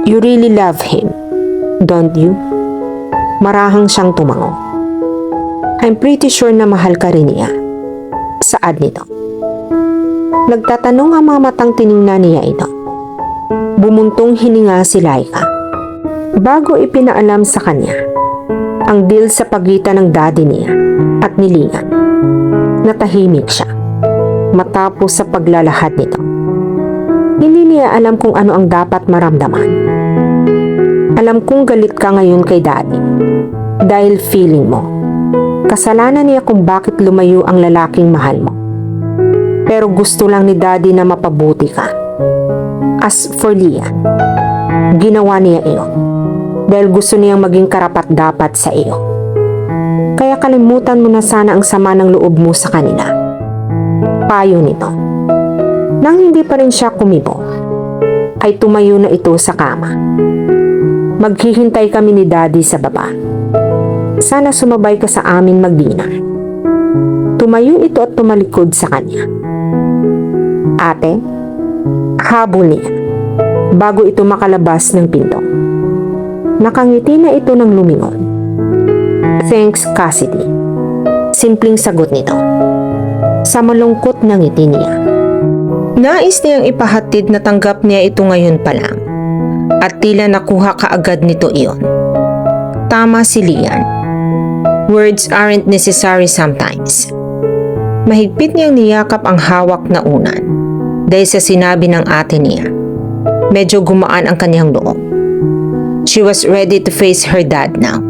You really love him, don't you? Marahang siyang tumango. I'm pretty sure na mahal ka rin niya. Saad nito. Nagtatanong ang mga matang tiningnan niya ito. Bumuntong hininga si Laika bago ipinaalam sa kanya ang deal sa pagitan ng daddy niya at ni Lian. Natahimik siya matapos sa paglalahad nito. Hindi niya alam kung ano ang dapat maramdaman. Alam kong galit ka ngayon kay daddy dahil feeling mo kasalanan niya kung bakit lumayo ang lalaking mahal mo. Pero gusto lang ni daddy na mapabuti ka. As for Lian, ginawa niya iyon dahil gusto niyang maging karapat-dapat sa iyo. Kaya kalimutan mo na sana ang sama ng loob mo sa kanila. Payo nito. Nang hindi pa rin siya kumibo, ay tumayo na ito sa kama. Maghihintay kami ni daddy sa baba. Sana sumabay ka sa amin mag-dinner. Tumayo ito at tumalikod sa kanya. Ate, habol niya bago ito makalabas ng pinto. Nakangiti na ito ng lumingon. Thanks, Cassidy. Simpleng sagot nito. Sa malungkot na ngiti niya. Nais niyang ipahatid na tanggap niya ito ngayon pa lang. At tila nakuha kaagad nito iyon. Tama si Lian. Words aren't necessary sometimes. Mahigpit niyang niyakap ang hawak na unan. Dahil sa sinabi ng ate niya, medyo gumaan ang kanyang loob. She was ready to face her dad now.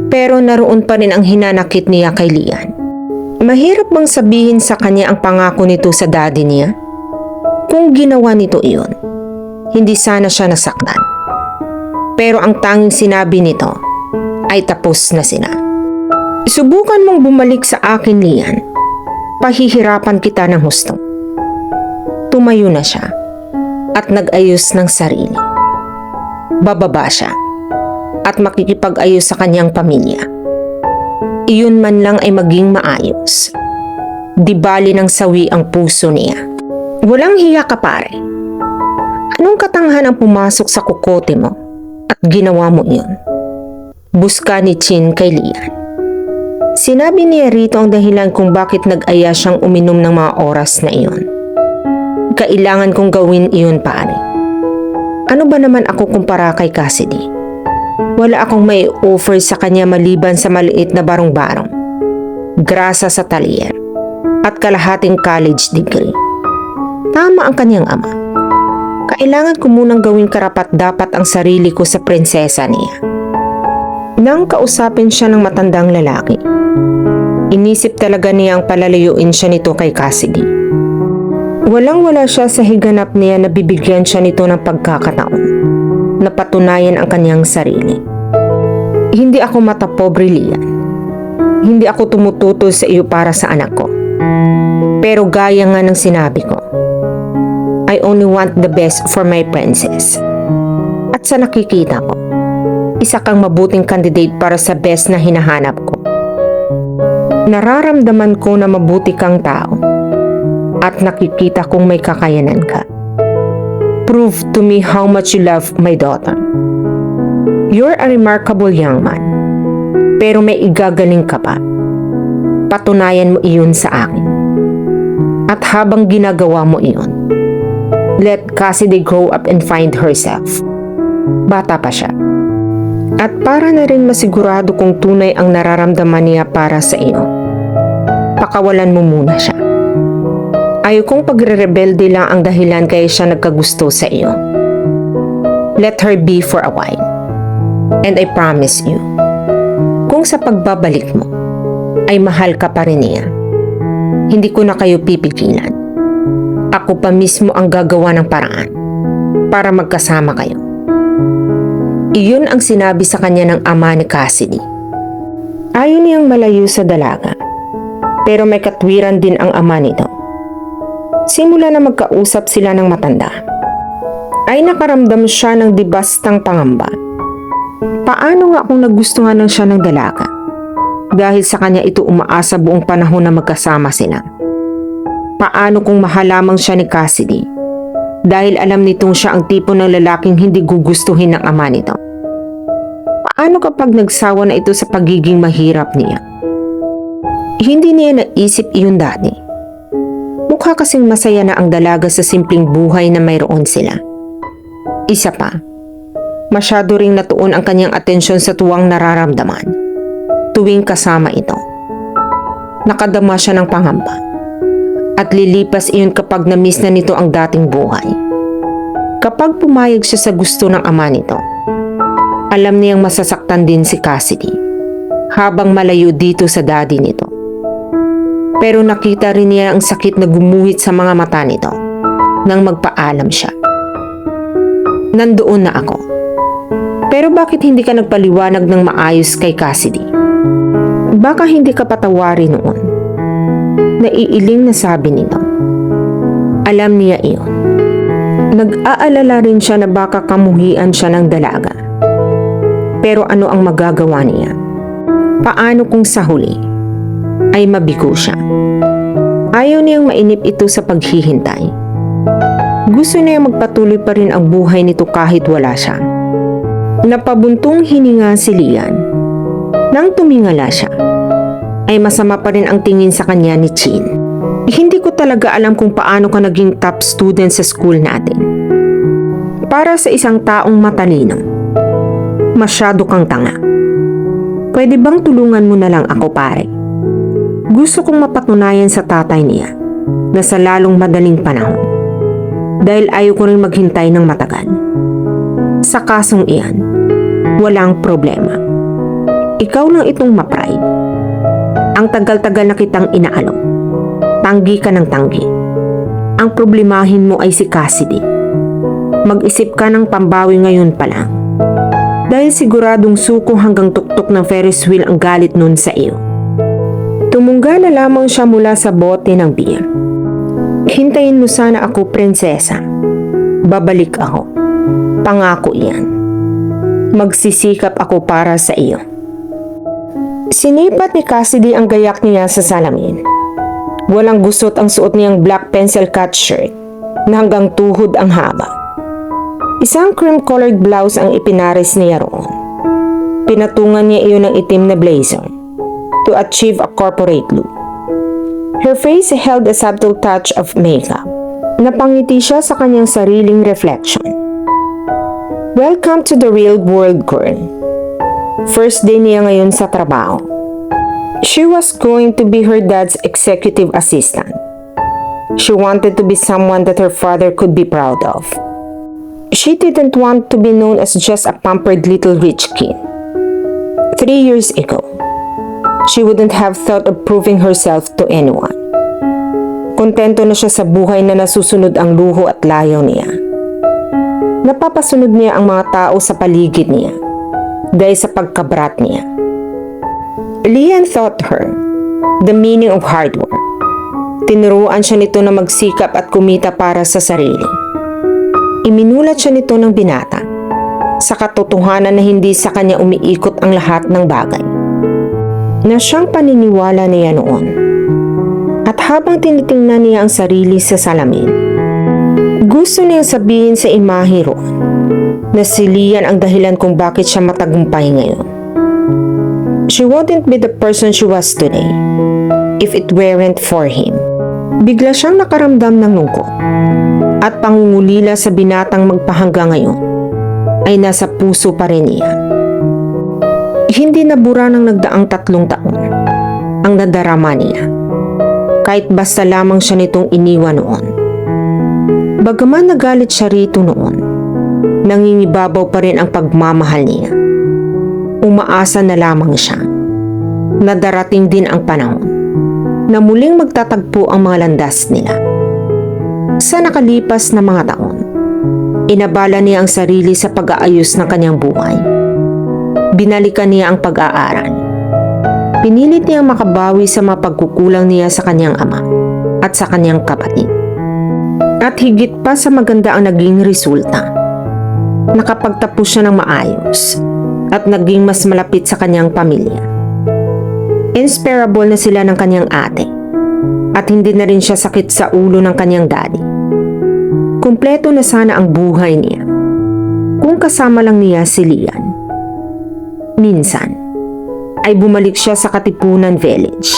Pero naroon pa rin ang hinanakit niya kay Lian. Mahirap bang sabihin sa kanya ang pangako nito sa daddy niya? Kung ginawa nito iyon, hindi sana siya nasaktan. Pero ang tanging sinabi nito ay tapos na sila. Subukan mong bumalik sa akin, Lian. Pahihirapan kita ng husto. Tumayo na siya at nag-ayos ng sarili. Bababa siya at makikipag-ayos sa kanyang pamilya. Iyon man lang ay maging maayos. Di bali ng sawi ang puso niya. Walang hiya ka, pare. Anong katanghan ang pumasok sa kukote mo at ginawa mo iyon? Buska ni Chin kay Lian. Sinabi niya rito ang dahilan kung bakit nag-aya siyang uminom ng mga oras na iyon. Kailangan kong gawin iyon, pare. Ano ba naman ako kumpara kay Cassidy? Wala akong may offer sa kanya maliban sa maliit na barong-barong, grasa sa talyer, at kalahating college degree. Tama ang kanyang ama. Kailangan ko munang gawing karapat-dapat ang sarili ko sa prinsesa niya. Nang kausapin siya ng matandang lalaki, inisip talaga niya ang palalayuin siya nito kay Cassidy. Walang-wala siya sa higanap niya na bibigyan siya nito ng pagkakataon na patunayan ang kanyang sarili. Hindi ako matapobre, Lian. Hindi ako tumututol sa iyo para sa anak ko. Pero gaya nga ng sinabi ko, I only want the best for my princess. At sa nakikita ko, isa kang mabuting candidate para sa best na hinahanap ko. Nararamdaman ko na mabuti kang tao at nakikita kong may kakayanan ka. Prove to me how much you love my daughter. You're a remarkable young man, pero may igagaling ka pa. Patunayan mo iyon sa akin. At habang ginagawa mo iyon, let Cassidy grow up and find herself. Bata pa siya. At para na rin masigurado kung tunay ang nararamdaman niya para sa iyo, pakawalan mo muna siya. Ayaw kong pagre-rebelde lang ang dahilan kaya siya nagkagusto sa iyo. Let her be for a while. And I promise you, kung sa pagbabalik mo ay mahal ka pa rin niya, hindi ko na kayo pipigilan. Ako pa mismo ang gagawa ng paraan para magkasama kayo. Iyon ang sinabi sa kanya ng ama ni Cassidy. Ayaw niyang malayo sa dalaga, pero may katwiran din ang ama nito. Simula na magkausap sila ng matanda, ay nakaramdam siya ng dibastang pangamba. Paano nga kung nagustuhan ng siya ng dalaga? Dahil sa kanya ito umaasa buong panahon na magkasama sila. Paano kung mahal lamang siya ni Cassidy? Dahil alam nitong siya ang tipo ng lalaking hindi gugustuhin ng ama nito. Paano kapag nagsawa na ito sa pagiging mahirap niya? Hindi niya naisip iyon dati. Mukha kasing masaya na ang dalaga sa simpleng buhay na mayroon sila. Isa pa, masyado ring natuon ang kanyang atensyon sa tuwang nararamdaman tuwing kasama ito. Nakadama siya ng pangamba at lilipas iyon kapag na-miss na nito ang dating buhay. Kapag pumayag siya sa gusto ng ama nito, alam niyang masasaktan din si Cassidy habang malayo dito sa daddy nito. Pero nakita rin niya ang sakit na gumuhit sa mga mata nito nang magpaalam siya. Nandoon na ako. Pero bakit hindi ka nagpaliwanag ng maayos kay Cassidy? Baka hindi ka patawarin noon. Naiiling na sabi nito. Alam niya iyon. Nag-aalala rin siya na baka kamuhian siya ng dalaga. Pero ano ang magagawa niya? Paano kung sa huli ay mabigo siya? Ayaw niyang mainip ito sa paghihintay. Gusto niya magpatuloy pa rin ang buhay nito kahit wala siya. Napabuntong hininga si Lian. Nang tumingala siya, ay masama pa rin ang tingin sa kanya ni Chin. Hindi ko talaga alam kung paano ka naging top student sa school natin. Para sa isang taong matalino, masyado kang tanga. Pwede bang tulungan mo na lang ako, pare? Gusto kong mapatunayan sa tatay niya na sa lalong madaling panahon. Dahil ayaw ko rin maghintay ng matagal. Sa kasong iyan, walang problema. Ikaw lang itong ma-pride. Ang tagal-tagal na kitang inaalok. Tanggi ka ng tanggi. Ang problemahin mo ay si Cassidy. Mag-isip ka ng pambawi ngayon pa lang. Dahil siguradong suko hanggang tuktok ng Ferris wheel ang galit nun sa iyo. Tumungga na lamang siya mula sa bote ng beer. Hintayin mo sana ako, prinsesa. Babalik ako. Pangako iyan. Magsisikap ako para sa iyo. Sinipat ni Cassidy ang gayak niya sa salamin. Walang gusot ang suot niyang black pencil cut shirt na hanggang tuhod ang haba. Isang cream-colored blouse ang ipinaris niya roon. Pinatungan niya iyon ng itim na blazer to achieve a corporate look. Her face held a subtle touch of makeup. Napangiti siya sa kanyang sariling reflection. Welcome to the real world, girl. First day niya ngayon sa trabaho. She was going to be her dad's executive assistant. She wanted to be someone that her father could be proud of. She didn't want to be known as just a pampered little rich kid. 3 years ago, she wouldn't have thought of proving herself to anyone. Kontento na siya sa buhay na nasusunod ang luho at layaw niya. Napapasunod niya ang mga tao sa paligid niya dahil sa pagkabrat niya. Lian taught her the meaning of hard work. Tinuruan siya nito na magsikap at kumita para sa sarili. Iminulat siya nito ng binata sa katotohanan na hindi sa kanya umiikot ang lahat ng bagay na siyang paniniwala niya noon. At habang tinitingnan niya ang sarili sa salamin, gusto niyang sabihin sa imahe roon na si Lian ang dahilan kung bakit siya matagumpay ngayon. She wouldn't be the person she was today if it weren't for him. Bigla siyang nakaramdam ng lungkot at pangungulila sa binatang magpahanggang ngayon ay nasa puso pa rin niya. Hindi nabura ng nagdaang 3 taon ang nadarama niya kahit basta lamang siya nitong iniwan noon. Bagaman nagalit siya rito noon, nangingibabaw pa rin ang pagmamahal niya. Umaasa na lamang siya na darating din ang panahon na muling magtatagpo ang mga landas nila. Sa nakalipas na mga taon, inabala niya ang sarili sa pag-aayos ng kanyang buhay. Binalikan niya ang pag-aaral. Pinilit niyang makabawi sa mga pagkukulang niya sa kanyang ama at sa kanyang kapatid. At higit pa sa maganda ang naging resulta. Nakapagtapos siya ng maayos at naging mas malapit sa kanyang pamilya. Inspirable na sila ng kanyang ate at hindi na rin siya sakit sa ulo ng kanyang daddy. Kumpleto na sana ang buhay niya kung kasama lang niya si Lian. Minsan ay bumalik siya sa Katipunan Village.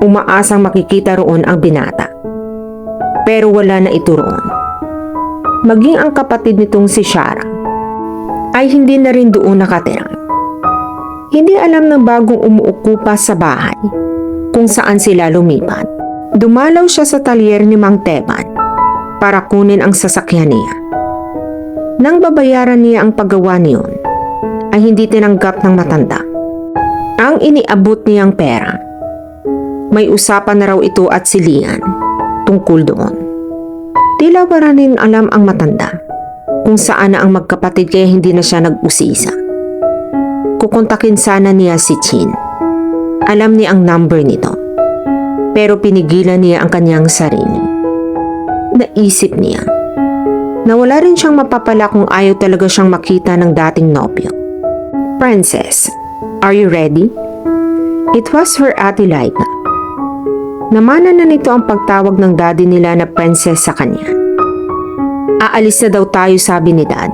Umaasang makikita roon ang binata. Pero wala na ito roon. Maging ang kapatid nitong si Shara ay hindi na rin doon nakatira. Hindi alam ng bagong umuukupa sa bahay kung saan sila lumipat. Dumalaw siya sa talyer ni Mang Teban para kunin ang sasakyan niya. Nang babayaran niya ang paggawa niyon, ay hindi tinanggap ng matanda ang iniabot niyang pera. May usapan na raw ito at si Lian tungkol doon. Tila wala rin alam ang matanda kung saan na ang magkapatid kaya hindi na siya nag-usisa. Kukontakin sana niya si Chin. Alam niya ang number nito. Pero pinigilan niya ang kanyang sarili. Naisip niya na wala rin siyang mapapala kung ayaw talaga siyang makita ng dating nobyo. Princess, are you ready? It was her ate Laika. Namana na nito ang pagtawag ng daddy nila na princess sa kanya. Aalis na daw tayo, sabi ni dad.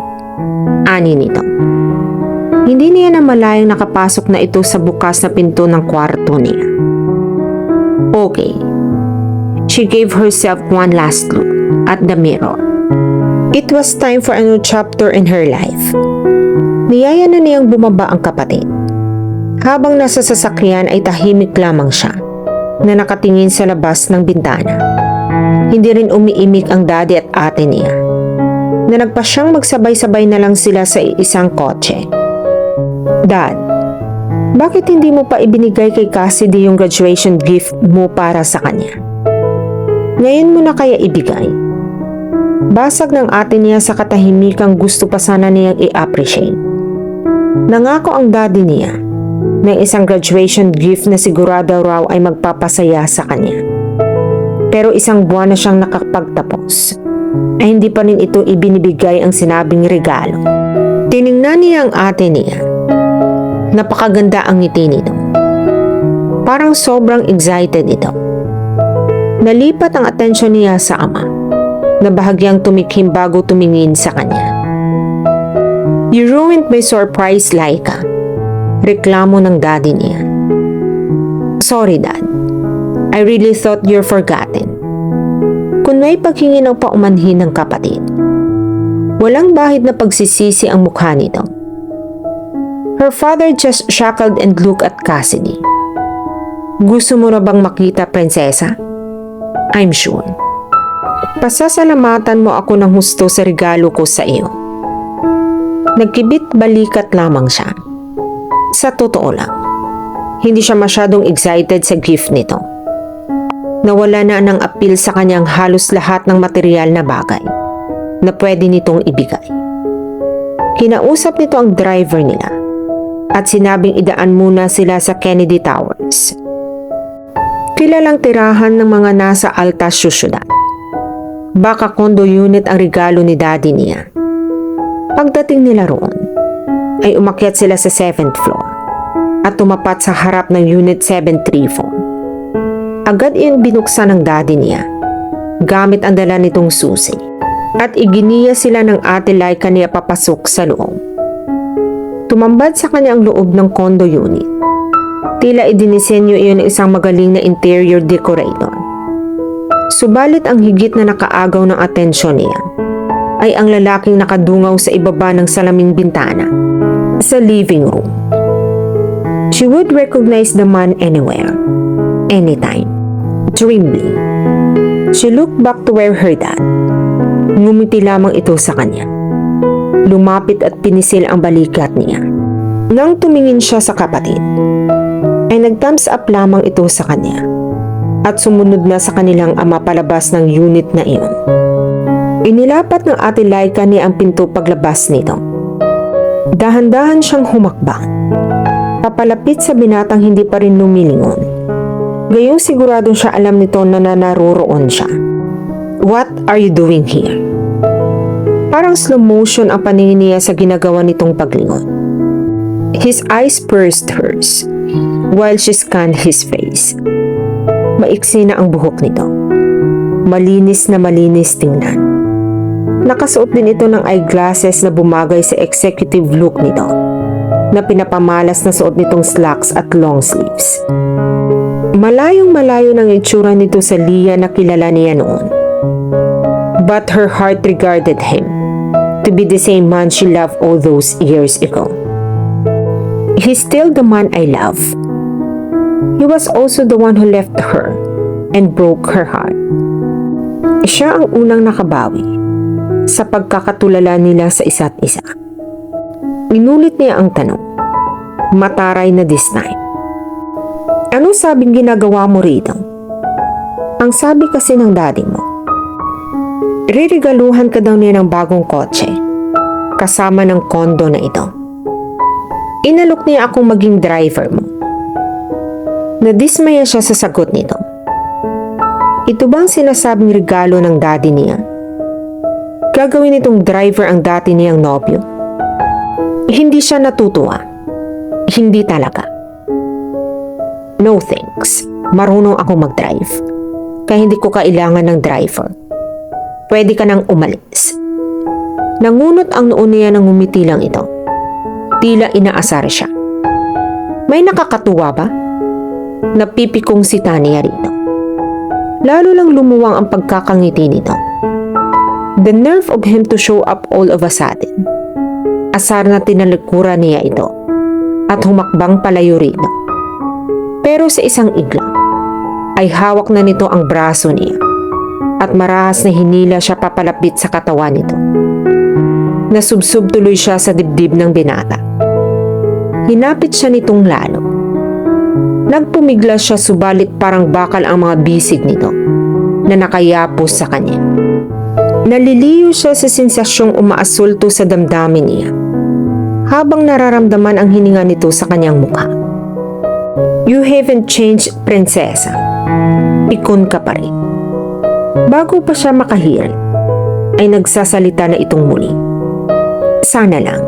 Ani nito. Hindi niya na malayang nakapasok na ito sa bukas na pinto ng kwarto niya. Okay. She gave herself one last look at the mirror. It was time for a new chapter in her life. Niyaya na niyang bumaba ang kapatid. Habang nasa sasakyan ay tahimik lamang siya na nakatingin sa labas ng bintana. Hindi rin umiimik ang daddy at ate niya na nagpasyang magsabay-sabay na lang sila sa isang kotse. Dad, bakit hindi mo pa ibinigay kay Cassidy yung graduation gift mo para sa kanya? Ngayon mo na kaya ibigay? Basag ng ate niya sa katahimikang gusto pa sana niyang i-appreciate. Nangako ang daddy niya ng isang graduation gift na sigurado raw ay magpapasaya sa kanya. Pero isang buwan na siyang nakapagtapos ay hindi pa rin ito ibinibigay ang sinabing regalo. Tiningnan niya ang ate niya. Napakaganda ang ngiti nito. Parang sobrang excited ito. Nalipat ang atensyon niya sa ama na bahagyang tumikhim bago tumingin sa kanya. You ruined my surprise, Laika. Reklamo ng daddy niya. Sorry, Dad. I really thought you're forgotten. Kung may paghingi ng paumanhin ng kapatid, Walang bahid na pagsisisi ang mukha nito. Her father just chuckled and looked at Cassidy. Gusto mo na bang makita, prinsesa? I'm sure. Pasasalamatan mo ako ng husto sa regalo ko sa iyo. Nagkibit balikat lamang siya. Sa totoo lang, hindi siya masyadong excited sa gift nito. Nawala na ng appeal sa kanyang halos lahat ng material na bagay na pwede nitong ibigay. Kinausap nito ang driver nila at sinabing idaan muna sila sa Kennedy Towers. Kilalang tirahan ng mga nasa alta syudad. Baka condo unit ang regalo ni daddy niya. Pagdating nila roon, ay umakyat sila sa 7th floor at tumapat sa harap ng Unit 734. Agad iyon binuksan ng daddy niya gamit ang dala nitong susi at iginiya sila ng ate Laika niya papasok sa loob. Tumambad sa kanya ang loob ng condo unit. Tila idinisenyo iyon ng isang magaling na interior decorator. Subalit ang higit na nakaagaw ng atensyon niya ay ang lalaking nakadungaw sa ibaba ng salaming bintana sa living room. She would recognize the man anywhere, anytime. Trembling, she looked back to where her dad. Ngumiti lamang ito sa kanya. Lumapit at pinisil ang balikat niya. Nang tumingin siya sa kapatid, ay nag-thumbs up lamang ito sa kanya at sumunod na sa kanilang ama palabas ng unit na iyon. Inilapat ng ate Laika niya ang pinto paglabas nito. Dahan-dahan siyang humakbang, papalapit sa binatang hindi pa rin lumilingon. Gayong siguradong siya alam nito na naroroon siya. What are you doing here? Parang slow motion ang paningin niya sa ginagawa nitong paglingon. His eyes pursed hers while she scanned his face. Maiksi na ang buhok nito. Malinis na malinis tingnan. Nakasuot din ito ng eyeglasses na bumagay sa executive look nito, na pinapamalas na suot nitong slacks at long sleeves. Malayong malayo ng itsura nito sa Leah na kilala niya noon. But her heart regarded him to be the same man she loved all those years ago. He's still the man I love. He was also the one who left her and broke her heart. Siya ang unang nakabawi sa pagkakatulala nila sa isa't isa. Inulit niya ang tanong, mataray na this time. Ano sabing ginagawa mo rito? Ang sabi kasi ng daddy mo, ririgaluhan ka daw niya ng bagong kotse kasama ng kondo na ito. Inalok niya akong maging driver mo. Nadismaya siya sa sagot nito. Ito bang sinasabing regalo ng daddy niya? Gagawin nitong driver ang dati niyang nobyo? Hindi siya natutuwa. Hindi talaga. No thanks. Marunong ako mag-drive. Kaya hindi ko kailangan ng driver. Pwede ka nang umalis. Nangunot ang noo niya ng ngumiti lang ito. Tila inaasar siya. May nakakatuwa ba? Napipikong si Tanya rito. Lalo lang lumuwang ang pagkakangiti nito. The nerve of him to show up all of a sudden. Asar na tinalikuran niya ito at humakbang palayo rito. Pero sa isang igla ay hawak na nito ang braso niya at marahas na hinila siya papalapit sa katawan nito. Nasubsob tuloy siya sa dibdib ng binata. Hinapit siya nitong lalo. Nagpumigla siya subalit parang bakal ang mga bisig nito na nakayapos sa kanya. Naliliyo siya sa sensasyong umaasulto sa damdamin niya habang nararamdaman ang hininga nito sa kanyang mukha. You haven't changed, prinsesa. Pikon ka pa rin. Bago pa siya makahirit, ay nagsasalita na itong muli. Sana lang,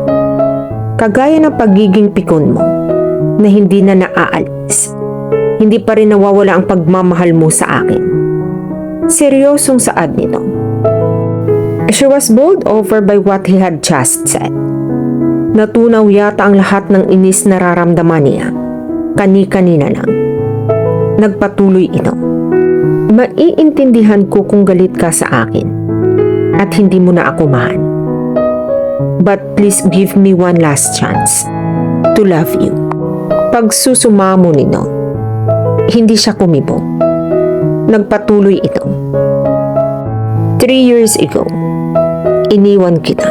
kagaya ng pagiging pikon mo, na hindi na naaalis, hindi pa rin nawawala ang pagmamahal mo sa akin. Seryosong saad nito. She was bowled over by what he had just said. Natunaw yata ang lahat ng inis na nararamdaman niya, kani-kanina lang. Nagpatuloy ito. Maiintindihan ko kung galit ka sa akin at hindi mo na ako mahal. But please give me one last chance to love you. Pagsusumamo nito, hindi siya kumibo. Nagpatuloy ito. 3 years ago, iniwan kita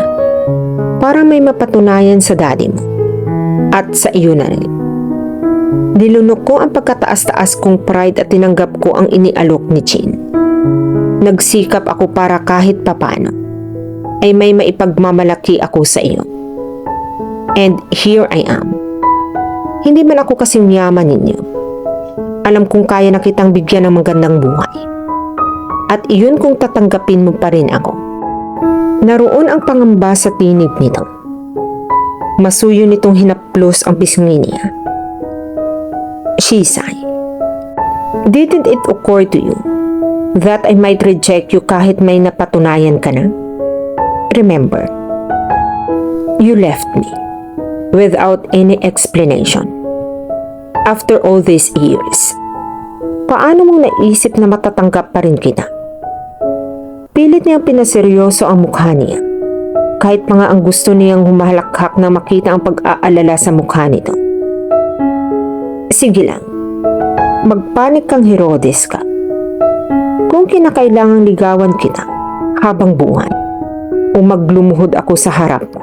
para may mapatunayan sa daddy mo at sa iyo na rin. Nilunok ko ang pagkataas-taas kong pride at tinanggap ko ang inialok ni Chin. Nagsikap ako para kahit papano ay may maipagmamalaki ako sa iyo. And here I am. Hindi man ako kasing yaman ninyo. Alam kong kaya na kitang bigyan ng magandang buhay. At iyon kung tatanggapin mo pa rin ako. Naroon ang pangamba sa tinig nito. Masuyo nitong hinaplos ang pisngi niya. She sighed. Didn't it occur to you that I might reject you kahit may napatunayan ka na? Remember, you left me without any explanation. After all these years, paano mong naisip na matatanggap pa rin kita? Pilit niyang pinaseryoso ang mukha niya. Kahit pa nga ang gusto niyang humahalakhak na makita ang pag-aalala sa mukha nito. Sige lang, magpanik kang Herodes ka. Kung kinakailangang ligawan kita habang buhay, o maglumuhod ako sa harap mo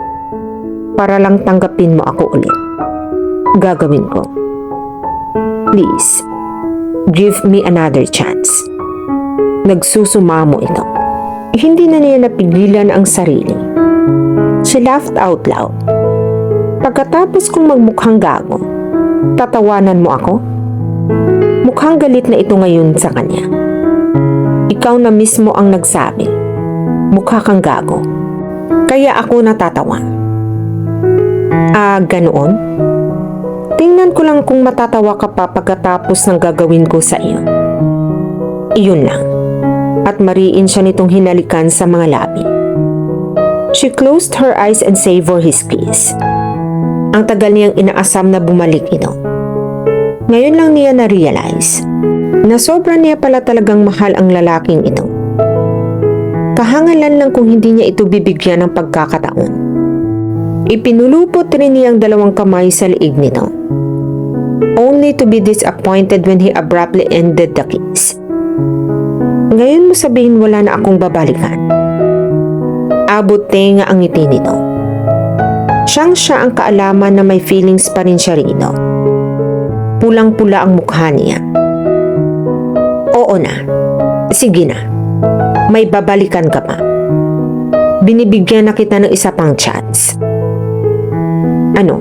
para lang tanggapin mo ako ulit, gagawin ko. Please, give me another chance. Nagsusumamo ito. Hindi na niya napigilan ang sarili. She laughed out loud. Pagkatapos kong magmukhang gago, tatawanan mo ako? Mukhang galit na ito ngayon sa kanya. Ikaw na mismo ang nagsabi, mukha kang gago. Kaya ako natatawa. Ganoon? Tingnan ko lang kung matatawa ka pa pagkatapos ng gagawin ko sa iyo. Iyon lang. At mariin siya nitong hinalikan sa mga labi. She closed her eyes and savored his kiss. Ang tagal niyang inaasam na bumalik ito. Ngayon lang niya na-realize na sobra niya pala talagang mahal ang lalaking ito. Kahangalan lang kung hindi niya ito bibigyan ng pagkakataon. Ipinulupot rin niyang dalawang kamay sa liig nito. Only to be disappointed when he abruptly ended the kiss. Ngayon mo sabihin wala na akong babalikan. Abot tenga ang ngiti nito. Siya ang kaalaman na may feelings pa rin siya rito. Pulang-pula ang mukha niya. Oo na. Sige na. May babalikan ka pa. Binibigyan na kita ng isa pang chance. Ano?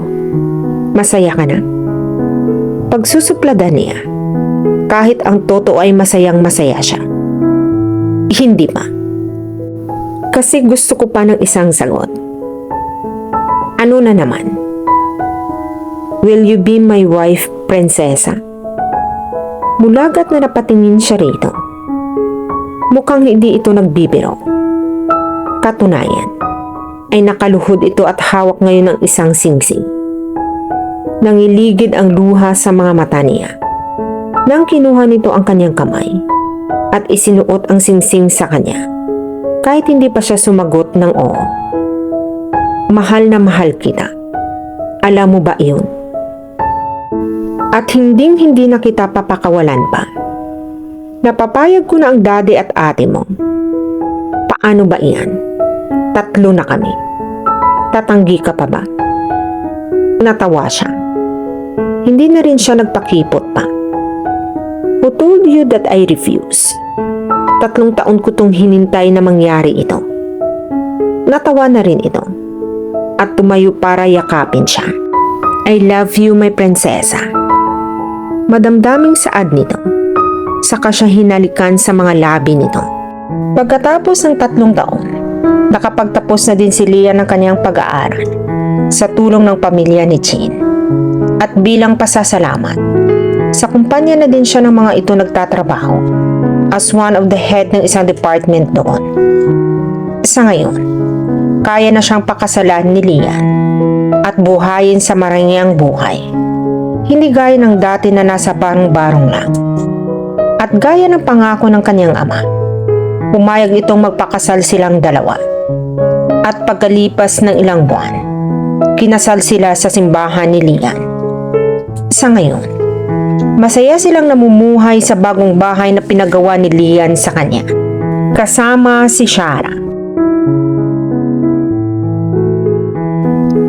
Masaya ka na? Pagsusupladan niya, kahit ang totoo ay masayang-masaya siya. Hindi pa. Kasi gusto ko pa ng isang sagot. Ano na naman? Will you be my wife, prinsesa? Mulagat na napatingin siya rito. Mukhang hindi ito nagbibiro. Katunayan, ay nakaluhod ito at hawak ngayon ng isang singsing. Nangiligid ang luha sa mga mata niya. Nang kinuha nito ang kanyang kamay at isinuot ang singsing sa kanya, kahit hindi pa siya sumagot ng oo. Mahal na mahal kita. Alam mo ba iyon? At hindi na kita papakawalan pa. Napapayag ko na ang daddy at ate mo. Paano ba iyan? 3 na kami. Tatanggi ka pa ba? Natawa siya. Hindi na rin siya nagpakipot pa. Who told you that I refuse? 3 taon ko tong hinintay na mangyari ito. Natawa na rin ito. At tumayo para yakapin siya. I love you, my prinsesa. Madamdaming saad nito. Saka siya hinalikan sa mga labi nito. Pagkatapos ng 3 taon, nakapagtapos na din si Leah ng kanyang pag-aaral sa tulong ng pamilya ni Chin. At bilang pasasalamat, sa kumpanya na din siya ng mga ito nagtatrabaho as one of the head ng isang department doon. Sa ngayon, kaya na siyang pakasalan ni Leah at buhayin sa marangyang buhay. Hindi gaya ng dati na nasa barong-barong lang. At gaya ng pangako ng kanyang ama, pumayag itong magpakasal silang dalawa. At pagkalipas ng ilang buwan, kinasal sila sa simbahan ni Lian. Sa ngayon, masaya silang namumuhay sa bagong bahay na pinagawa ni Lian sa kanya, kasama si Shara.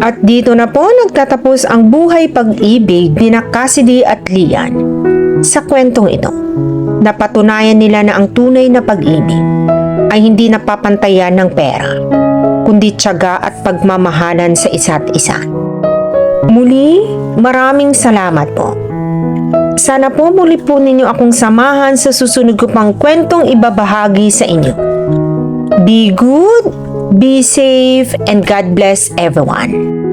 At dito na po nagtatapos ang buhay pag-ibig ni Cassidy at Lian. Sa kwentong ito, napatunayan nila na ang tunay na pag-ibig ay hindi napapantayan ng pera, kundi tiyaga at pagmamahalan sa isa't isa. Muli, maraming salamat po. Sana po muli po ninyo akong samahan sa susunod ko pang kwentong ibabahagi sa inyo. Be good, be safe, and God bless everyone.